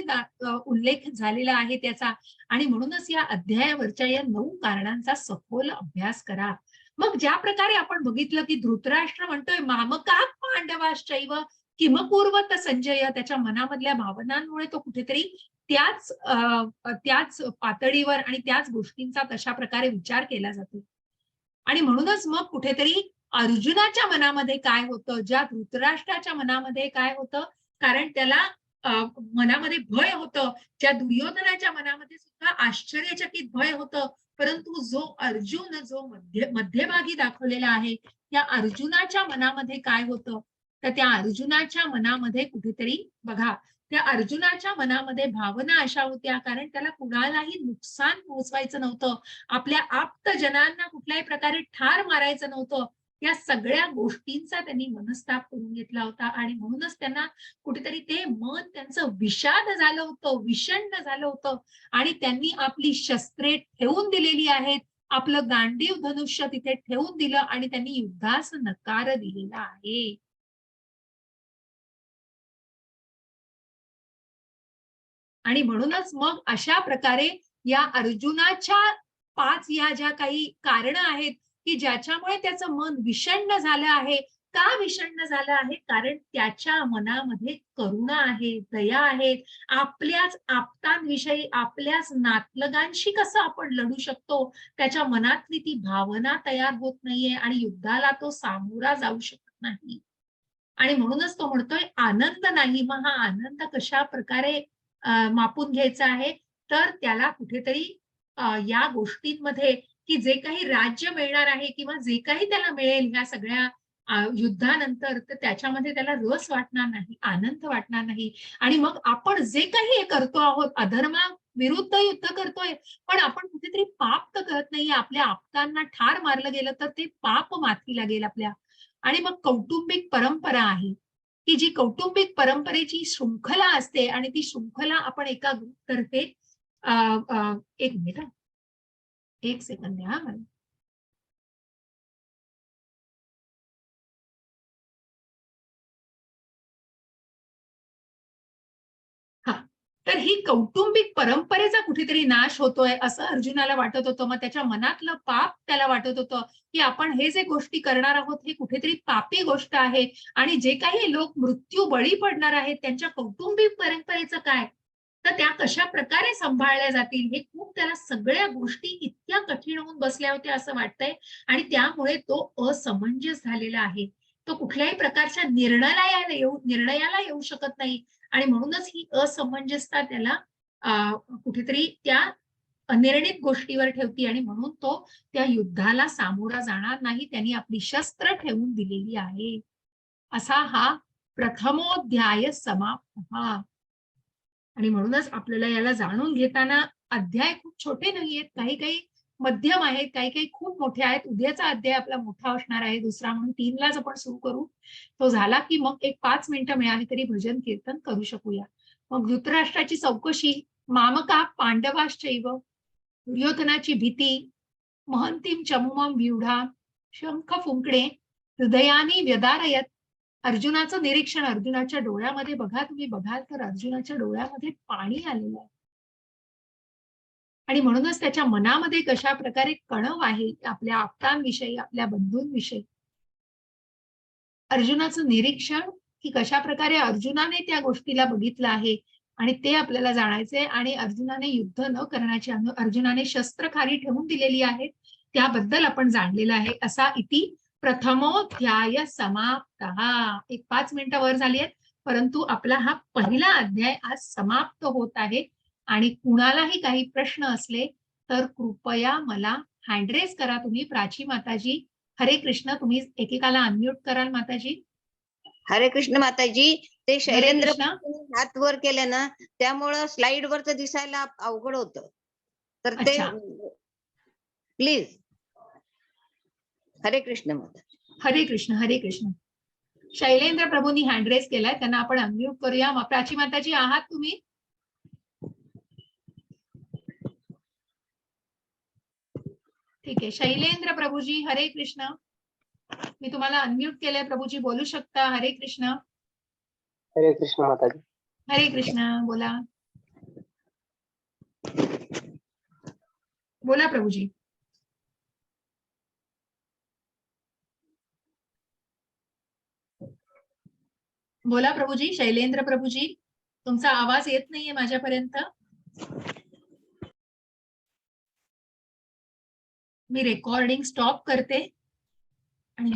उल्लेख झालेला आहे त्याचा. आणि म्हणूनच या अध्यायावरच्या या 9 कारणांचा सखोल अभ्यास करा. मग ज्या प्रकारे आपण बघितलं की धृतराष्ट्र म्हणतोय मामका पांडवाश्चैव किमकुर्वत संजय, त्याच्या मनामधल्या भावनांमुळे तो कुठेतरी त्याच पातळीवर आणि त्याच गोष्टींचा तशा प्रकारे विचार केला जातो. आणि म्हणूनच मग कुठेतरी अर्जुनाच्या मनामध्ये काय होतं, ज्या धृतराष्ट्राच्या मनामध्ये काय होतं, कारण त्याला मनामध्ये भय होतं, ज्या दुर्योधनाच्या मनामध्ये सुद्धा आश्चर्यचकित भय होतं. परंतु जो अर्जुन जो मध्यभागी दाखवलेला आहे, त्या अर्जुनाच्या मनामध्ये काय होतं, तर त्या अर्जुनाच्या मनामध्ये कुठेतरी बघा, त्या अर्जुनाच्या मनामध्ये भावना अशा होत्या, कारण त्याला कुणालाही नुकसान पोहोचवायचं नव्हतं, आपल्या आप्तजनांना कुठल्याही प्रकारे ठार मारायचं नव्हतं. या सगळ्या गोष्टींचा त्यांनी मनस्ताप करून घेतला होता. आणि म्हणूनच त्यांना कुठेतरी ते मन त्यांचं विषाद झालं होतं, विषण्ण झालं होतं. आणि त्यांनी आपली शस्त्रे ठेवून दिलेली आहेत, आपलं गांडीव धनुष्य तिथे ठेवून दिलं आणि त्यांनी युद्धास नकार दिलेला आहे. आणि म्हणूनच मग अशा प्रकारे या अर्जुनाच्या 5 या ज्या काही कारणं आहेत की ज्याच्यामुळे त्याचं मन विषण्ण झालं आहे. का विषण्ण झालं आहे? कारण त्याच्या मनामध्ये करुणा आहे, दया आहे. आपल्याच आप्तांविषयी, आपल्याच नातलगांशी कसं आपण लढू शकतो, त्याच्या मनातली ती भावना तयार होत नाहीये आणि युद्धाला तो सामोरा जाऊ शकत नाही. आणि म्हणूनच तो म्हणतोय आनंद नाही. मग हा आनंद कशा प्रकारे मापून घ्यायचा आहे? तर त्याला कुठेतरी या गोष्टींमध्ये की जे काही राज्य मिळणार आहे किंवा जे काही त्याला मिळेल ह्या सगळ्या युद्धानंतर, तर त्याच्यामध्ये त्याला रस वाटणार नाही, आनंद वाटणार नाही. आणि मग आपण जे काही हे करतो आहोत, अधर्मा विरुद्ध युद्ध करतोय, पण आपण कुठेतरी पाप तर करत नाहीये. आपल्या आप्तांना ठार मारलं गेलं तर ते पाप माथी लागेल आपल्या. आणि मग कौटुंबिक परंपरा आहे की जी कौटुंबिक परंपरेची शृंखला असते आणि ती शृंखला आपण एका ग्रुपतर्फे एक मिनिट, एक सेकंद द्या मला. हा, तर ही कौटुंबिक परंपरेचा कुठेतरी नाश होतोय असं अर्जुनाला वाटत होतं. मग त्याच्या मनातलं पाप त्याला वाटत होतं की आपण हे जे गोष्टी करणार आहोत हे कुठेतरी पापी गोष्ट आहे. आणि जे काही लोक मृत्यू बळी पडणार आहेत त्यांच्या कौटुंबिक परंपरेचं काय, तर त्या कशा प्रकारे सांभाळल्या जातील, हे खूप त्याला सगळ्या गोष्टी इतक्या कठीण होऊन बसल्या होत्या असं वाटतंय. आणि त्यामुळे तो असमंजस झालेला आहे. तो कुठल्याही प्रकारच्या निर्णयाला येऊ शकत नाही. आणि म्हणूनच ही असमंजसता त्याला कुठेतरी त्या अनिर्णित गोष्टीवर ठेवती आणि म्हणून तो त्या युद्धाला सामोरा जाणार नाही. त्यांनी आपली शस्त्र ठेवून दिलेली आहे. असा हा प्रथमोध्याय समाप्त. आणि म्हणूनच आपल्याला याला जाणून घेताना अध्याय खूप छोटे नाहीयेत, काही काही मध्यम आहेत, काही काही खूप मोठे आहेत. उद्याचा अध्याय आपला मोठा असणार आहे, दुसरा म्हणून 3लाच आपण सुरू करू. तो झाला की मग एक 5 मिनिटं मिळाली तरी भजन कीर्तन करू शकूया. मग धृतराष्ट्राची चौकशी, मामका पांडवाश्चैव, दुर्योधनाची भीती, महंतीम चमुमम व्यूढा, शंख फुंकणे, हृदयानी व्यदारयत, अर्जुनाचं निरीक्षण. अर्जुनाच्या डोळ्यामध्ये बघा, तुम्ही बघाल तर अर्जुनाच्या डोळ्यामध्ये पाणी आलेलं आहे. आणि म्हणूनच त्याच्या मनामध्ये कशा प्रकारे कणव आहे आपल्या आप्तांविषयी, आपल्या बंधूंविषयी. अर्जुनाचं निरीक्षण की कशा प्रकारे अर्जुनाने त्या गोष्टीला बघितलं आहे आणि ते आपल्याला जाणायचंय. आणि अर्जुनाने युद्ध न करण्याची, अर्जुनाने शस्त्र खाली ठेवून दिलेली आहेत त्याबद्दल आपण जाणलेलं आहे. असा इति प्रथमोध्याय समाप्त. एक 5 मिनिटं वर झाली आहेत, परंतु आपला हा पहिला अध्याय आज समाप्त होत आहे. आणि कुणालाही काही प्रश्न असले तर कृपया मला हँड रेज करा तुम्ही. प्राची माताजी, हरे कृष्ण. तुम्ही एकेकाला अनम्यूट कराल माताजी? हरे कृष्ण माताजी. ते शैलेंद्र कृष्ण. हात वर केले ना, त्यामुळं स्लाइड वरच दिसायला अवघड होतं. तर ते अच्छा. प्लीज. हरे कृष्ण माता. हरे कृष्ण, हरे कृष्ण. शैलेंद्र प्रभूंनी हँड रेज केलाय, त्यांना आपण अनम्यूट करूया. प्राची माताजी आहात तुम्ही? ठीक आहे. शैलेंद्र प्रभूजी, हरे कृष्ण. मी तुम्हाला अनम्यूट केलंय प्रभूजी, बोलू शकता. हरे कृष्ण. हरे कृष्ण माताजी. हरे कृष्ण. बोला बोला प्रभूजी. बोला प्रभूजी. शैलेंद्र प्रभूजी, तुमचा आवाज येत नाहीये माझ्यापर्यंत. मी रेकॉर्डिंग स्टॉप करते.